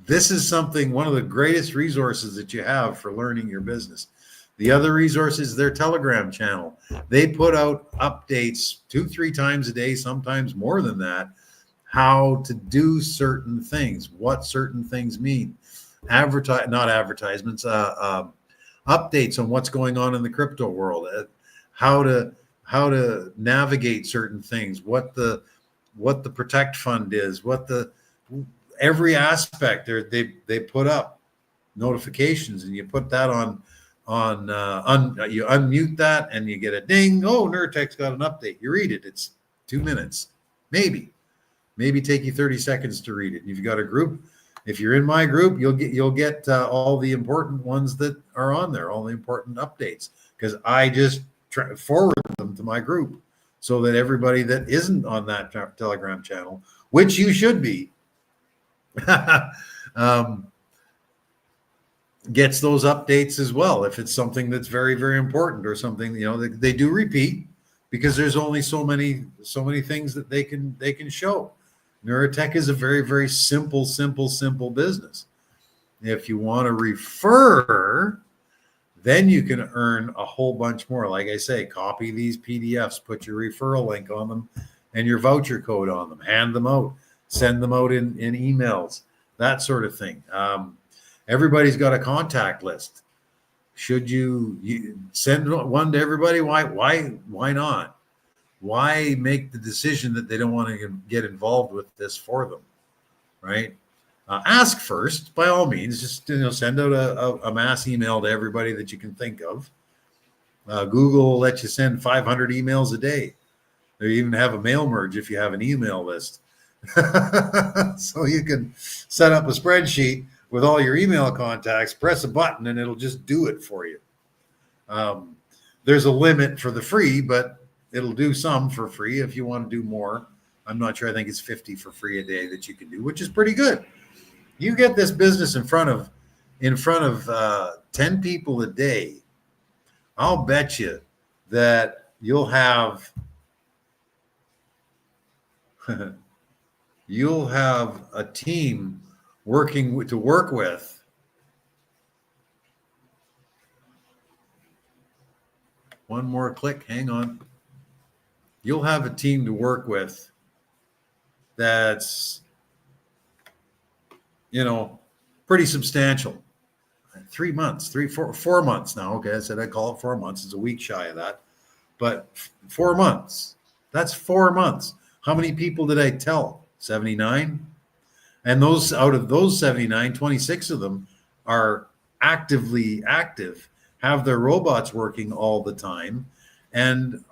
This is one of the greatest resources that you have for learning your business. The other resource is their Telegram channel. They put out updates 2-3 times a day, sometimes more than that, how to do certain things, what certain things mean. Not advertisements, updates on what's going on in the crypto world, how to navigate certain things, what the Protect Fund is, every aspect. They put up notifications, and you put that on you unmute that, and you get a ding. Oh, Neuratech's got an update. You read it. It's 2 minutes, maybe take you 30 seconds to read it. If you've got a group, if you're in my group, you'll get all the important ones that are on there, all the important updates, because I just forward them to my group so that everybody that isn't on that Telegram channel, which you should be, gets those updates as well. If it's something that's very, very important, or something, they do repeat, because there's only so many things that they can show. Neurotech is a very, very simple business. If you want to refer, then you can earn a whole bunch more. Like I say, copy these PDFs, put your referral link on them and your voucher code on them, hand them out, send them out in emails, that sort of thing. Everybody's got a contact list. Should you send one to everybody? Why not? Why make the decision that they don't want to get involved with this for them, right? Ask first, by all means. Just send out a mass email to everybody that you can think of. Google will let you send 500 emails a day. They even have a mail merge if you have an email list. So you can set up a spreadsheet with all your email contacts, press a button, and it'll just do it for you. There's a limit for the free, but it'll do some for free if you want to do more. I'm not sure. I think it's 50 for free a day that you can do, which is pretty good. You get this business in front of 10 people a day, I'll bet you that you'll have a team to work with. One more click, hang on. You'll have a team to work with that's, pretty substantial. 3 months, 4 months now. Okay, I said I call it 4 months. It's a week shy of that. But 4 months. That's 4 months. How many people did I tell? 79? And out of those 79, 26 of them are active have their robots working all the time, and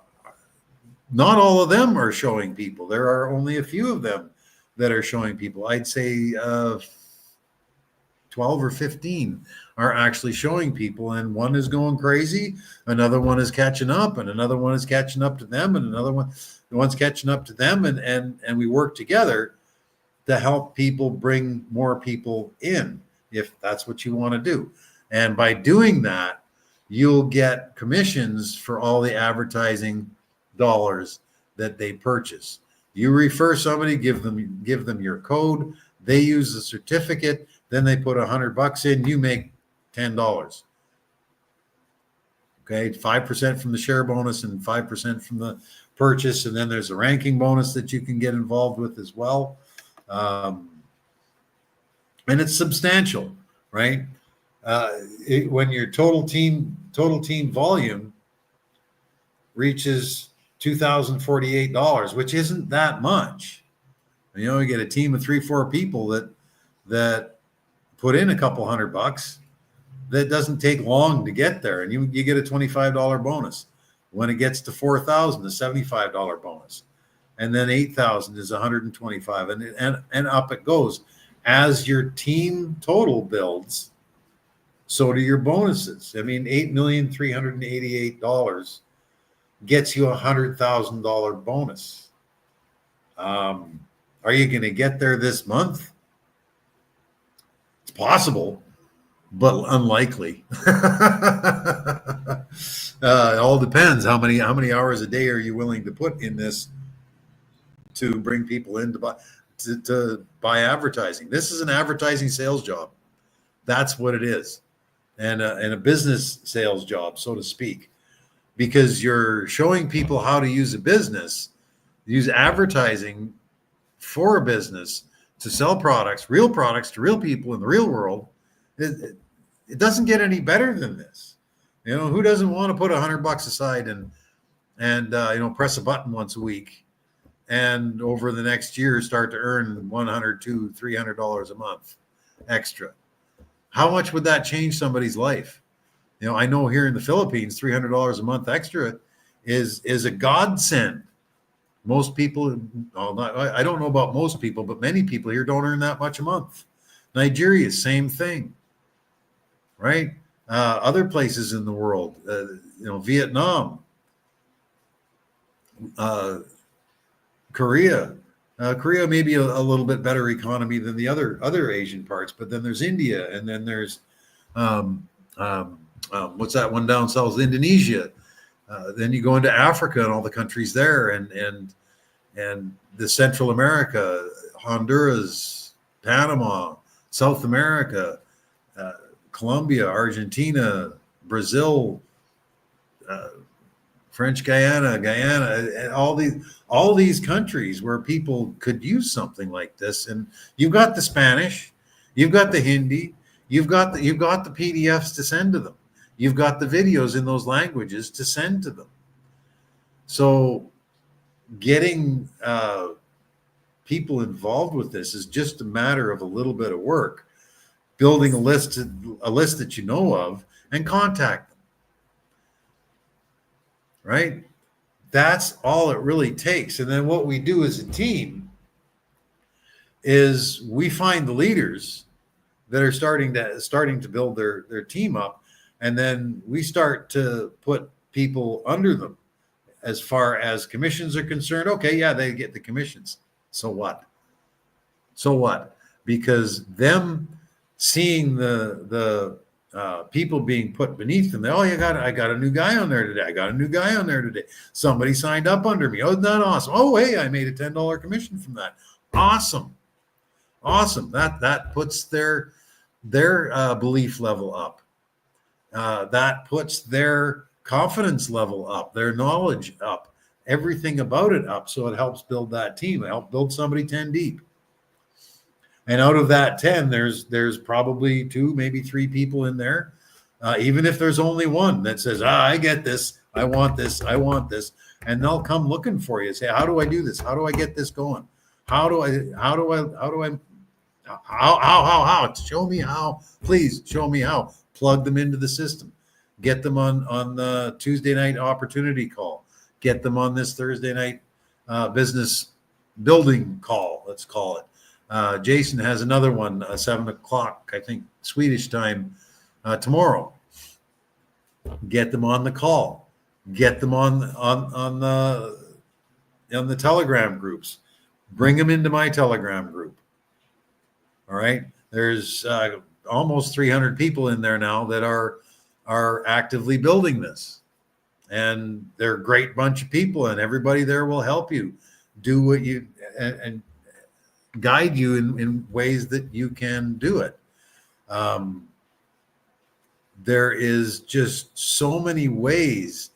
not all of them are showing people. There are only a few of them that are showing people. I'd say 12 or 15 are actually showing people, and one is going crazy, another one is catching up, and another one is catching up to them, and one's catching up to them, and we work together to help people bring more people in, if that's what you want to do. And by doing that, you'll get commissions for all the advertising dollars that they purchase. You refer somebody, give them your code, they use the certificate, then they put $100 in, you make $10. Okay, 5% from the share bonus and 5% from the purchase, and then there's a ranking bonus that you can get involved with as well. And it's substantial, right? When your total team volume reaches $2,048, which isn't that much. You get a team of 3-4 people that put in a couple $100. That doesn't take long to get there, and you get a $25 bonus. When it gets to 4,000, a $75 bonus, and then 8,000 is 125, and up it goes. As your team total builds, so do your bonuses. I mean, $8,388 gets you $100,000 bonus. Are you going to get there this month? It's possible, but unlikely. It all depends. How many hours a day are you willing to put in this to bring people in to buy advertising? This is an advertising sales job. That's what it is, and a business sales job, so to speak, because you're showing people how to use a business, use advertising for a business to sell products to real people in the real world. It doesn't get any better than this. Who doesn't want to put $100 aside and press a button once a week, and over the next year start to earn $100, $200, $300 a month extra? How much would that change somebody's life? I know here in the Philippines, $300 a month extra is a godsend. Most people, I don't know about most people, but many people here don't earn that much a month. Nigeria, same thing, right? Other places in the world, Vietnam, Korea. Korea may be a little bit better economy than the other Asian parts, but then there's India, and then there's what's that one down south? Indonesia. Then you go into Africa and all the countries there, and the Central America, Honduras, Panama, South America, Colombia, Argentina, Brazil, French Guyana, and all these countries where people could use something like this. And you've got the Spanish, you've got the Hindi, you've got the PDFs to send to them. You've got the videos in those languages to send to them. So getting people involved with this is just a matter of a little bit of work, building a list that you know of, and contact them. Right? That's all it really takes. And then what we do as a team is we find the leaders that are starting to build their team up, and then we start to put people under them as far as commissions are concerned. Okay, yeah, they get the commissions. So what? Because them seeing the people being put beneath them, I got a new guy on there today. Somebody signed up under me. Oh, isn't that awesome? Oh, hey, I made a $10 commission from that. Awesome. That puts their belief level up. That puts their confidence level up, their knowledge up, everything about it up. So it helps build that team. It helps build somebody 10 deep. And out of that 10, there's probably 2, maybe 3 people in there. Even if there's only one that says, I get this, I want this, and they'll come looking for you. Say, how do I do this? How do I get this going? How? Show me how. Please show me how. Plug them into the system. Get them on the Tuesday night opportunity call. Get them on this Thursday night business building call, let's call it. Jason has another one, 7 o'clock, I think, Swedish time tomorrow. Get them on the call. Get them on the Telegram groups. Bring them into my Telegram group. All right. There's almost 300 people in there now that are actively building this, and they're a great bunch of people, and everybody there will help you do what you and guide you in ways that you can do it. There is just so many ways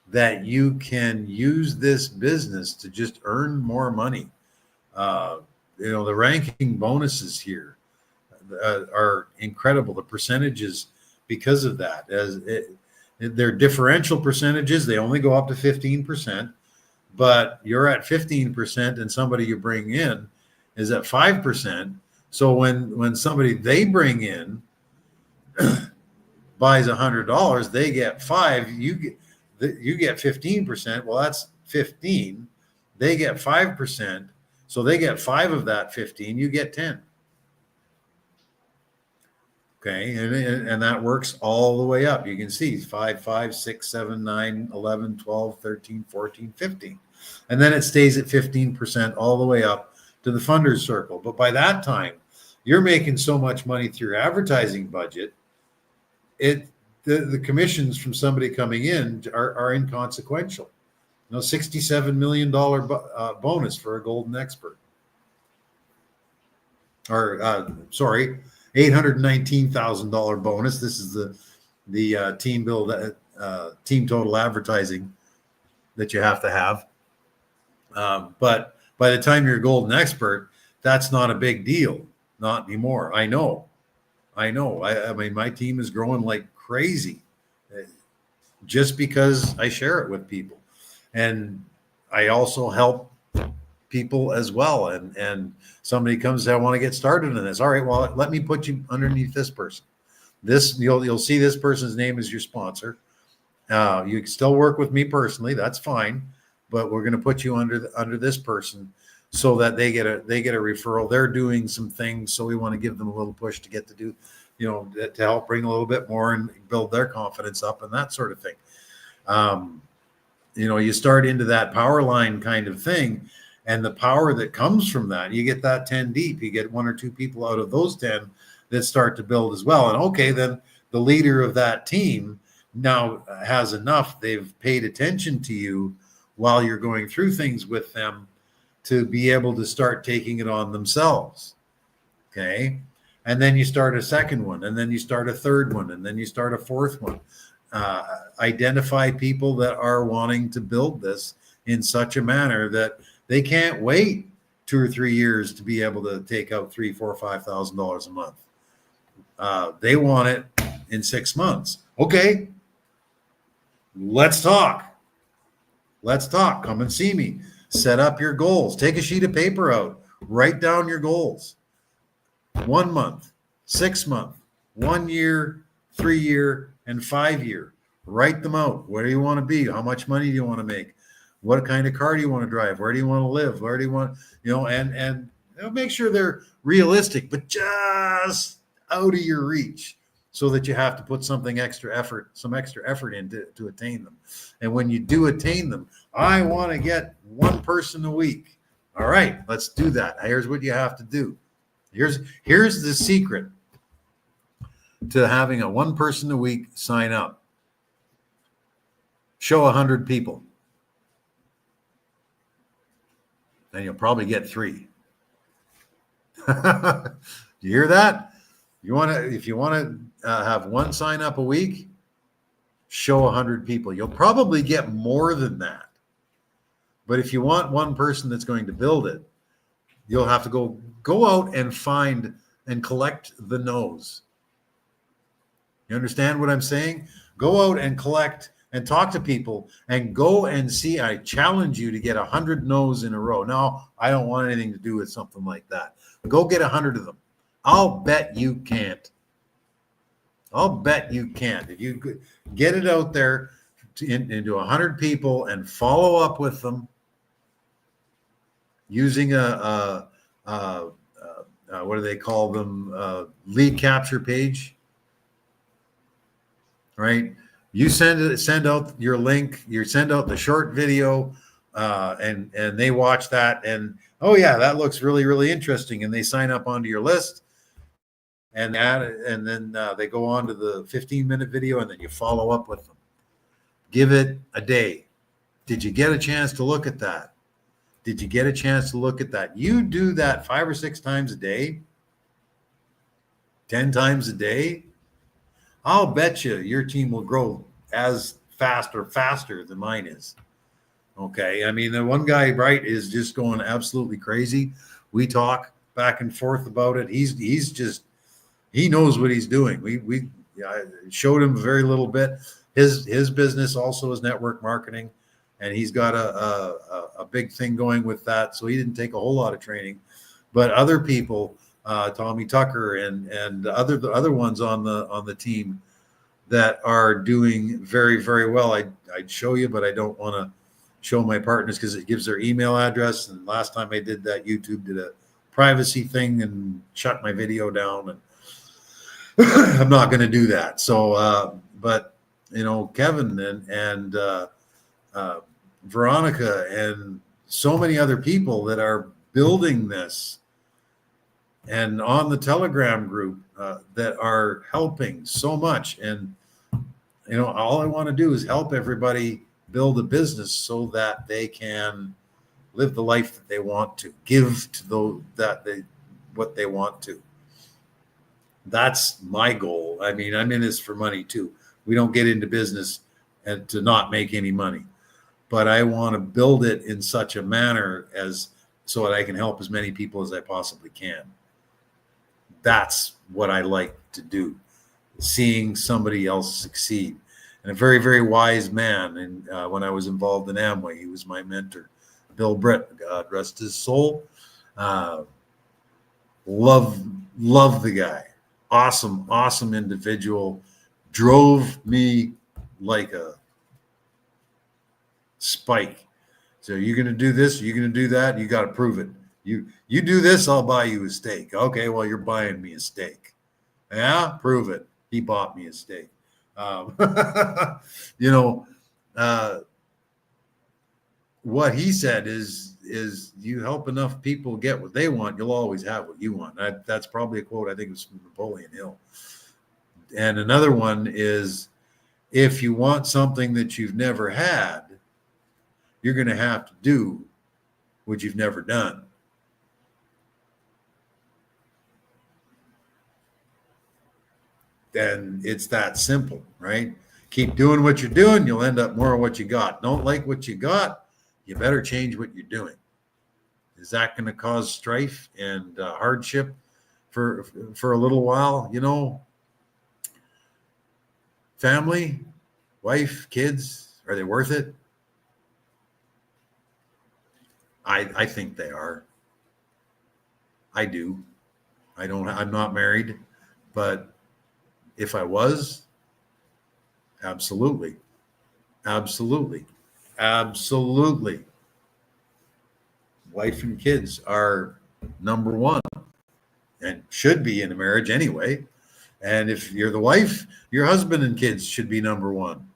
that you can use this business to just earn more money. The ranking bonuses here are incredible. The percentages because of that, they're differential percentages. They only go up to 15%, but you're at 15%, and somebody you bring in is at 5%. So when somebody they bring in buys $100, they get $5. You get 15%. Well, that's 15. They get 5%. So they get 5 of that 15. You get 10. Okay, and that works all the way up. You can see 5, 5, 6, 7, 9, 11, 12, 13, 14, 15. And then it stays at 15% all the way up to the funders circle. But by that time, you're making so much money through your advertising budget, the commissions from somebody coming in are inconsequential. $67 million bonus for a golden expert. Or $819,000 bonus. This is the team team total advertising that you have to have. But by the time you're a golden expert, that's not a big deal. Not anymore. I know. I mean, my team is growing like crazy just because I share it with people. And I also help people as well. And somebody comes, I want to get started in this. All right, well, let me put you underneath this person. You'll see this person's name as your sponsor. You can still work with me personally. That's fine. But we're going to put you under this person so that they get a referral. They're doing some things, so we want to give them a little push to get to do, to help bring a little bit more and build their confidence up and that sort of thing. You start into that power line kind of thing, and the power that comes from that, you get that 10 deep. You get 1 or 2 people out of those 10 that start to build as well. And okay, then the leader of that team now has enough. They've paid attention to you while you're going through things with them to be able to start taking it on themselves. Okay. And then you start a second one, and then you start a third one, and then you start a fourth one. Identify people that are wanting to build this in such a manner that they can't wait 2 or 3 years to be able to take out $3,000, $4,000, $5,000 a month. They want it in 6 months. Okay, let's talk. Come and see me. Set up your goals. Take a sheet of paper out. Write down your goals. 1 month, 6 month, 1 year, 3 year, and 5 year. Write them out. Where do you want to be? How much money do you want to make? What kind of car do you want to drive? Where do you want to live? Where do you want, and make sure they're realistic, but just out of your reach, so that you have to put some extra effort in to attain them. And when you do attain them, I want to get 1 person a week. All right, let's do that. Here's what you have to do. Here's the secret to having a 1 person a week sign up. Show 100 people, and you'll probably get 3. You hear that? If you want to have 1 sign up a week, show 100 people. You'll probably get more than that. But if you want 1 person that's going to build it, you'll have to go out and find and collect the no's. You understand what I'm saying? Go out and collect and talk to people and go and see. I challenge you to get 100 no's in a row. Now, I don't want anything to do with something like that. Go get 100 of them. I'll bet you can't. I'll bet you can't. If you get it out there into 100 people and follow up with them using what do they call them? Lead capture page, right? You send out your link, you send out the short video, and they watch that, and oh yeah, that looks really, really interesting, and they sign up onto your list, and then they go on to the 15-minute video, and then you follow up with them. Give it a day. Did you get a chance to look at that? Did you get a chance to look at that? You do that 5 or 6 times a day, 10 times a day. I'll bet you your team will grow as fast or faster than mine is. Okay. I mean, the one guy, right, is just going absolutely crazy. We talk back and forth about it. He knows what he's doing. I showed him a very little bit. His business also is network marketing, and he's got a big thing going with that. So he didn't take a whole lot of training, but other people, Tommy Tucker and other ones on the team that are doing very, very well. I'd show you, but I don't want to show my partners because it gives their email address. And last time I did that, YouTube did a privacy thing and shut my video down, and I'm not going to do that. So, but Kevin and Veronica and so many other people that are building this, and on the Telegram group that are helping so much. And all I want to do is help everybody build a business so that they can live the life that they want to, give to what they want to. That's my goal. I mean, I'm in this for money too. We don't get into business and to not make any money, but I want to build it in such a manner so that I can help as many people as I possibly can. That's what I like to do, seeing somebody else succeed. And a very, very wise man. And when I was involved in Amway, he was my mentor, Bill Britt, God rest his soul. Love the guy. Awesome individual. Drove me like a spike. So you're going to do this, you're going to do that, you got to prove it. You do this, I'll buy you a steak. Okay, well, you're buying me a steak. Yeah, prove it. He bought me a steak. What he said is you help enough people get what they want, you'll always have what you want. That's probably a quote, I think it was from Napoleon Hill. And another one is, if you want something that you've never had, you're going to have to do what you've never done. And it's that simple, right? Keep doing what you're doing, you'll end up more of what you got. Don't like what you got, you better change what you're doing. Is that going to cause strife and hardship for a little while? Family, wife, kids, are they worth it? I think they are. I do. I'm not married, but if I was, absolutely. Wife and kids are number one and should be in a marriage anyway. And if you're the wife, your husband and kids should be number one.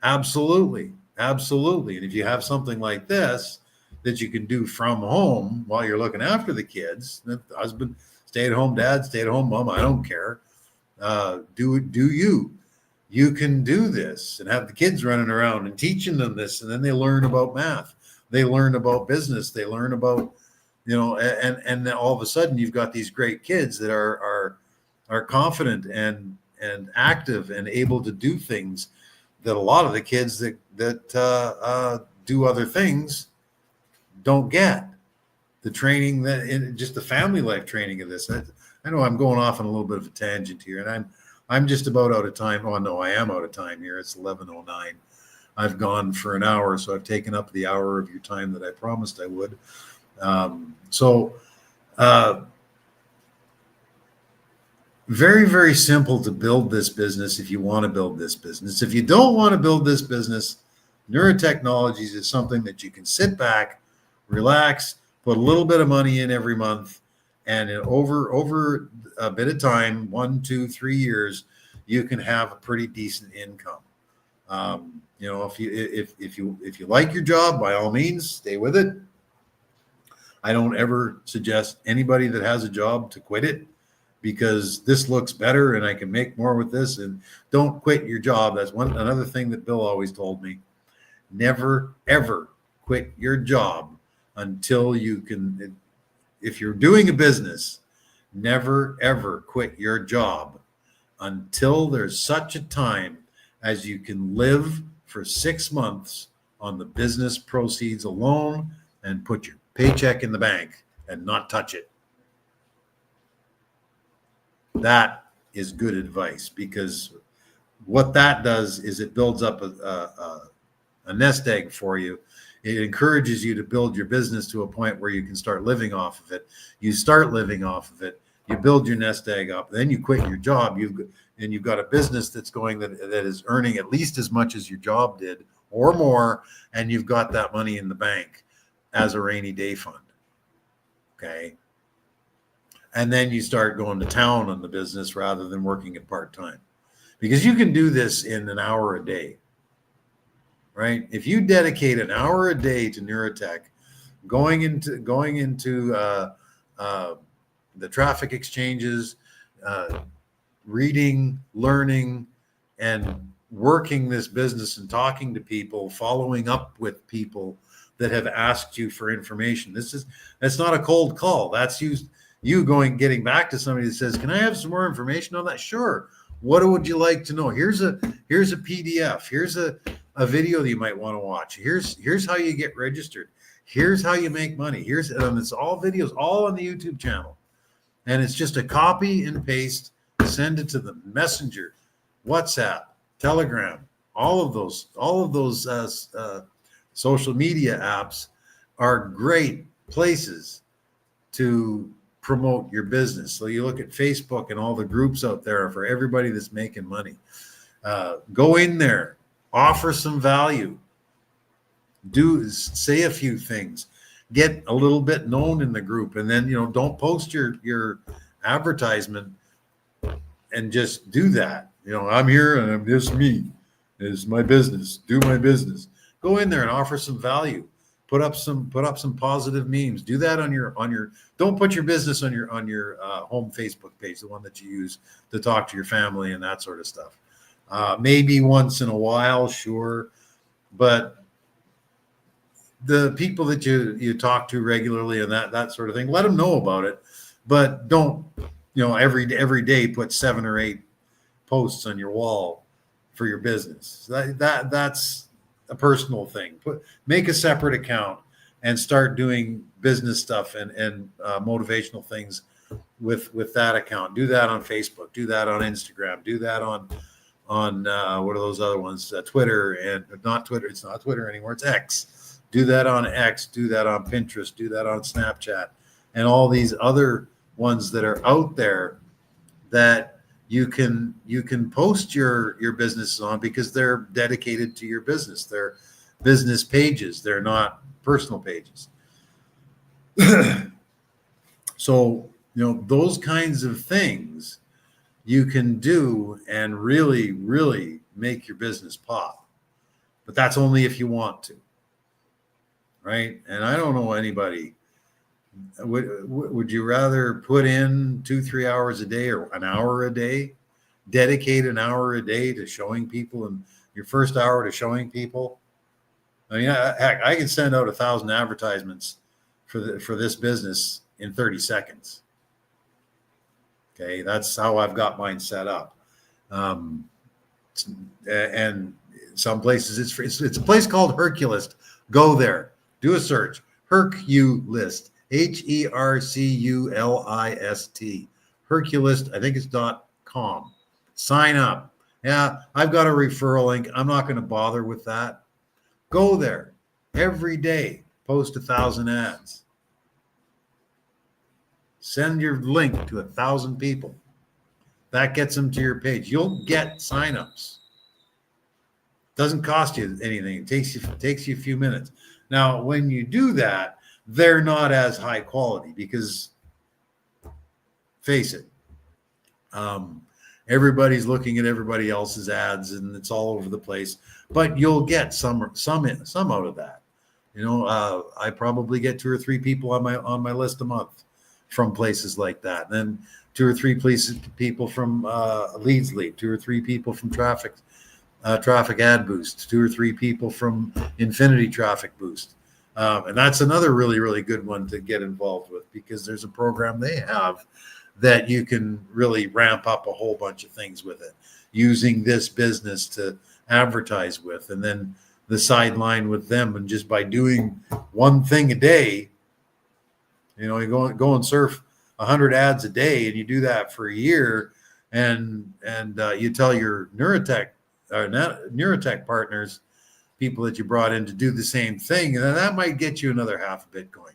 Absolutely. And if you have something like this that you can do from home while you're looking after the kids, the husband, stay-at-home dad, stay-at-home mom, I don't care. You can do this and have the kids running around and teaching them this, and then they learn about math, they learn about business, they learn about and then all of a sudden you've got these great kids that are confident and active and able to do things that a lot of the kids that do other things don't get. The training just the family life training of this. I know I'm going off on a little bit of a tangent here, and I'm just about out of time. Oh no, I am out of time here. It's 11:09. I've gone for an hour, so I've taken up the hour of your time that I promised I would. Very, very simple to build this business if you want to build this business. If you don't want to build this business, Neura Technologies is something that you can sit back, relax, put a little bit of money in every month, and over a bit of time, 1, 2, 3 years, you can have a pretty decent income. If you like your job, by all means, stay with it. I don't ever suggest anybody that has a job to quit it, because this looks better and I can make more with this. And don't quit your job. That's another thing that Bill always told me. Never, ever quit your job until you can. If you're doing a business, never, ever quit your job until there's such a time as you can live for 6 months on the business proceeds alone and put your paycheck in the bank and not touch it. That is good advice, because what that does is it builds up a nest egg for you. It encourages you to build your business to a point where you can start living off of it. You start living off of it. You build your nest egg up. Then you quit your job. You've got a business that's going that is earning at least as much as your job did or more, and you've got that money in the bank as a rainy day fund. Okay. And then you start going to town on the business rather than working it part-time, because you can do this in an hour a day, right? If you dedicate an hour a day to Neuratech, going into the traffic exchanges, reading, learning, and working this business and talking to people, following up with people that have asked you for information. That's not a cold call. That's you getting back to somebody that says, "Can I have some more information on that?" Sure. What would you like to know? Here's a PDF. Here's a video that you might want to watch. Here's how you get registered. Here's how you make money. It's all videos, all on the YouTube channel. And it's just a copy and paste, send it to the Messenger, WhatsApp, Telegram, all of those social media apps are great places to promote your business. So you look at Facebook and all the groups out there for everybody that's making money. Go in there, offer some value, say a few things, get a little bit known in the group, and then don't post your advertisement and just do that. I'm here and I'm just me. It's my business. Do my business. Go in there and offer some value. Put up some positive memes. Do that on your. Don't put your business on your home Facebook page, the one that you use to talk to your family and that sort of stuff. Maybe once in a while, sure, but the people that you talk to regularly and that sort of thing, let them know about it. But don't every day put 7 or 8 posts on your wall for your business. That's a personal thing. Make a separate account and start doing business stuff and motivational things with that account. Do that on Facebook. Do that on Instagram. Do that on what are those other ones? Twitter, and not Twitter. It's not Twitter anymore. It's X. Do that on X. Do that on Pinterest. Do that on Snapchat, and all these other ones that are out there that you can post your businesses on, because they're dedicated to your business. They're business pages. They're not personal pages. So, those kinds of things you can do and really, really make your business pop. But that's only if you want to, right? And I don't know anybody. Would you rather put in 2-3 hours a day or an hour a day? Dedicate an hour a day to showing people, and your first hour to showing people. I mean, heck, I can send out 1,000 advertisements for this business in 30 seconds. Okay, that's how I've got mine set up. And some places it's free. It's a place called Herculist. Go there, do a search. Herculist. HERCULIST. Herculist. I think it's .com. Sign up. Yeah, I've got a referral link. I'm not going to bother with that. Go there every day. Post 1,000 ads. Send your link to 1,000 people. That gets them to your page. You'll get signups. Doesn't cost you anything. It takes you a few minutes. Now, when you do that, they're not as high quality because, face it, everybody's looking at everybody else's ads and it's all over the place. But you'll get some out of that. I probably get 2 or 3 people on my list a month from places like that. And then 2 or 3 people from Leads Lead, 2 or 3 people from Traffic Ad Boost, 2 or 3 people from Infinity Traffic Boost. And that's another really, really good one to get involved with, because there's a program they have that you can really ramp up a whole bunch of things with it, using this business to advertise with, and then the sideline with them. And just by doing one thing a day, you go and surf 100 ads a day, and you do that for a year, and you tell your Neuratech partners, people that you brought in to do the same thing, and then that might get you another half a Bitcoin.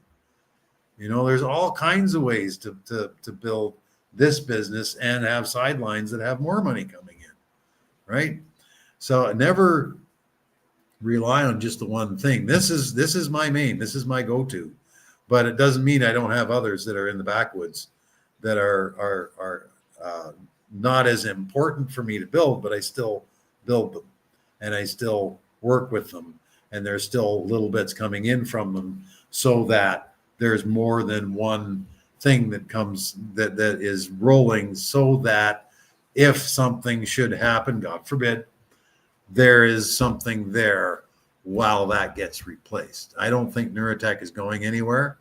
There's all kinds of ways to build this business and have sidelines that have more money coming in, right? So never rely on just the one thing. This is my main, this is my go-to, but it doesn't mean I don't have others that are in the backwoods that are not as important for me to build, but I still build them and I still work with them, and there's still little bits coming in from them, so that there's more than one thing that comes that is rolling, so that if something should happen, God forbid, there is something there while that gets replaced. I don't think Neuratech is going anywhere.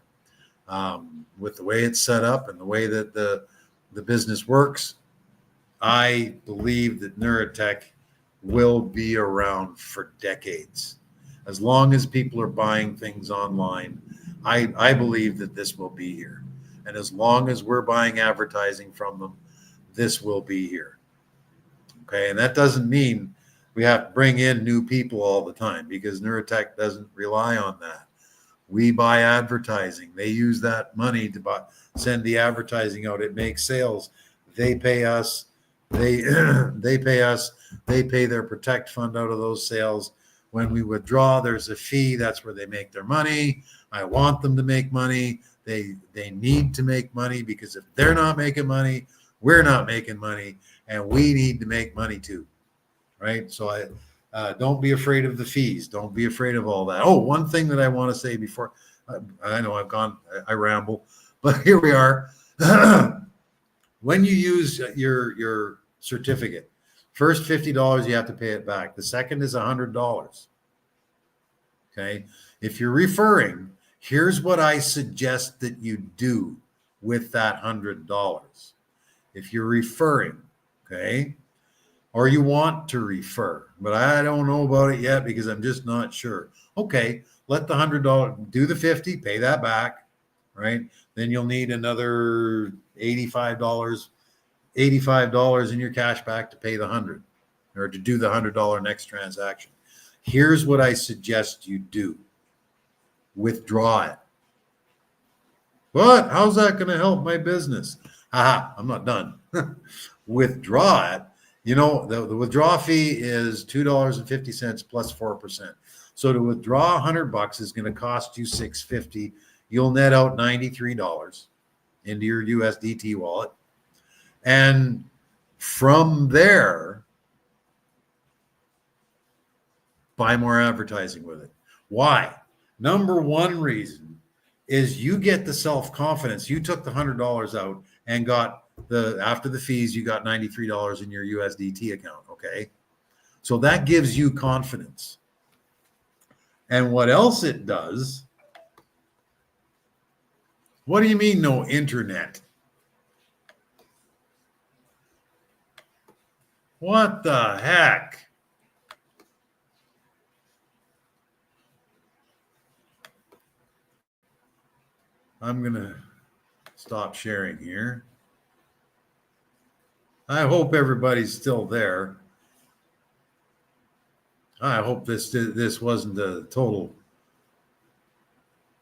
With the way it's set up and the way that the business works, I believe that Neuratech will be around for decades. As long as people are buying things online, I believe that this will be here. And as long as we're buying advertising from them, this will be here. Okay, and that doesn't mean we have to bring in new people all the time, because Neuratech doesn't rely on that. We buy advertising. They use that money to send the advertising out. It makes sales. They pay us. They pay us. They pay their Protect fund out of those sales. When we withdraw, there's a fee. That's where they make their money. I want them to make money. They need to make money, because if they're not making money, we're not making money, and we need to make money too, right? So don't be afraid of the fees. Don't be afraid of all that. Oh, one thing that I want to say before, I know I ramble, but here we are. When you use your certificate, first $50 you have to pay it back. The second is $100. Okay, if you're referring, here's what I suggest that you do with that $100. If you're referring, okay, or you want to refer, but I don't know about it yet because I'm just not sure. Okay, let the $100 do the 50, pay that back, right? Then you'll need another $85 in your cash back to pay the 100, or to do the $100 next transaction. Here's what I suggest you do. Withdraw it. What? How's that going to help my business? Haha, I'm not done. Withdraw it. The withdrawal fee is $2.50 plus 4%. So to withdraw $100 is going to cost you $6.50. You'll net out $93 into your USDT wallet. And from there, buy more advertising with it. Why? Number one reason is you get the self-confidence. You took the $100 out and got after the fees, you got $93 in your USDT account. Okay. So that gives you confidence. And what else it does? What do you mean no internet? What the heck? I'm going to stop sharing here. I hope everybody's still there. I hope this wasn't a total.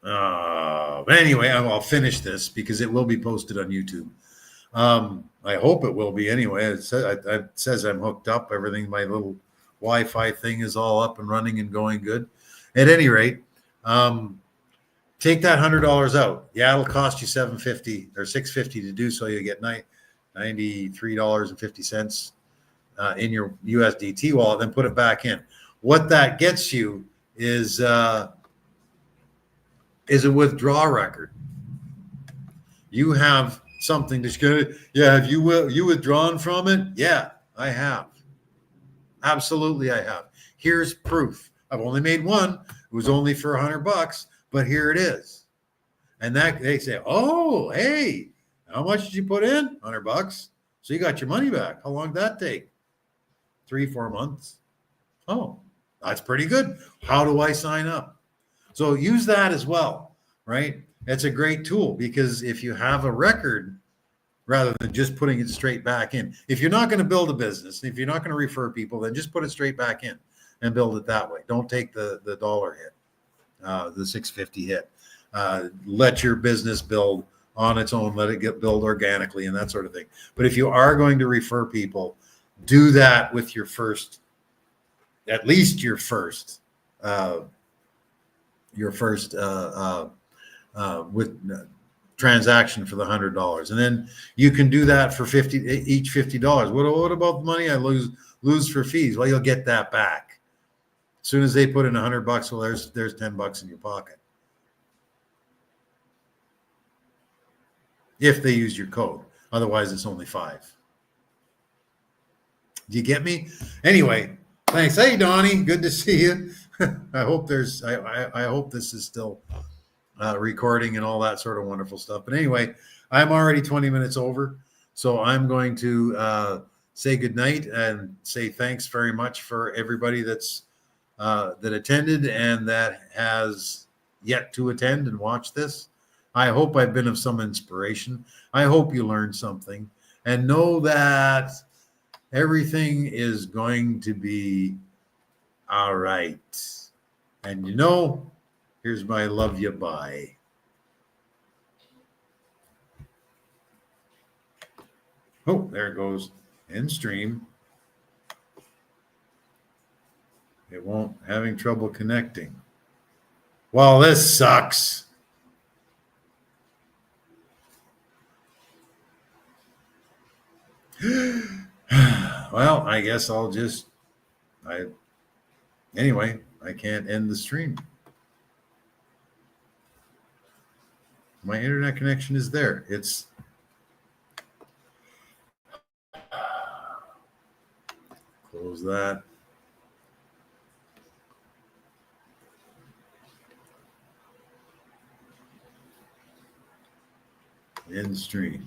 But anyway, I'll finish this because it will be posted on YouTube. I hope it will be anyway. It says I'm hooked up. Everything, my little Wi-Fi thing is all up and running and going good. At any rate, take that $100 out. Yeah, it'll cost you $750 or $650 to do so. You get $93.50 in your USDT wallet, then put it back in. What that gets you is a withdrawal record. You have something that's good. Yeah, have you withdrawn from it? Yeah, I have. Absolutely, I have. Here's proof. I've only made one. It was only for $100, but here it is. And that they say, oh, hey, how much did you put in? $100. So you got your money back. How long did that take? 3-4 months. Oh, that's pretty good. How do I sign up? So use that as well, right? It's a great tool because if you have a record, rather than just putting it straight back in, if you're not going to build a business, if you're not going to refer people, then just put it straight back in and build it that way. Don't take the dollar hit, the 650 hit. Let your business build on its own. Let it get build organically and that sort of thing. But if you are going to refer people, do that with your first, at least your first with transaction for the $100, and then you can do that for each $50. What about the money I lose for fees? Well, you'll get that back as soon as they put in $100. Well, there's $10 in your pocket if they use your code. Otherwise, it's only $5. Do you get me? Anyway, thanks. Hey, Donnie, good to see you. I hope I hope this is still recording and all that sort of wonderful stuff. But anyway, I'm already 20 minutes over, so I'm going to say goodnight and say thanks very much for everybody that attended and that has yet to attend and watch this. I hope I've been of some inspiration. I hope you learned something, and know that everything is going to be all right. And here's my love you bye. Oh, there it goes. End stream. It won't, having trouble connecting. Well, this sucks. Well, I guess anyway, I can't end the stream. My internet connection is there. It's close that. End stream.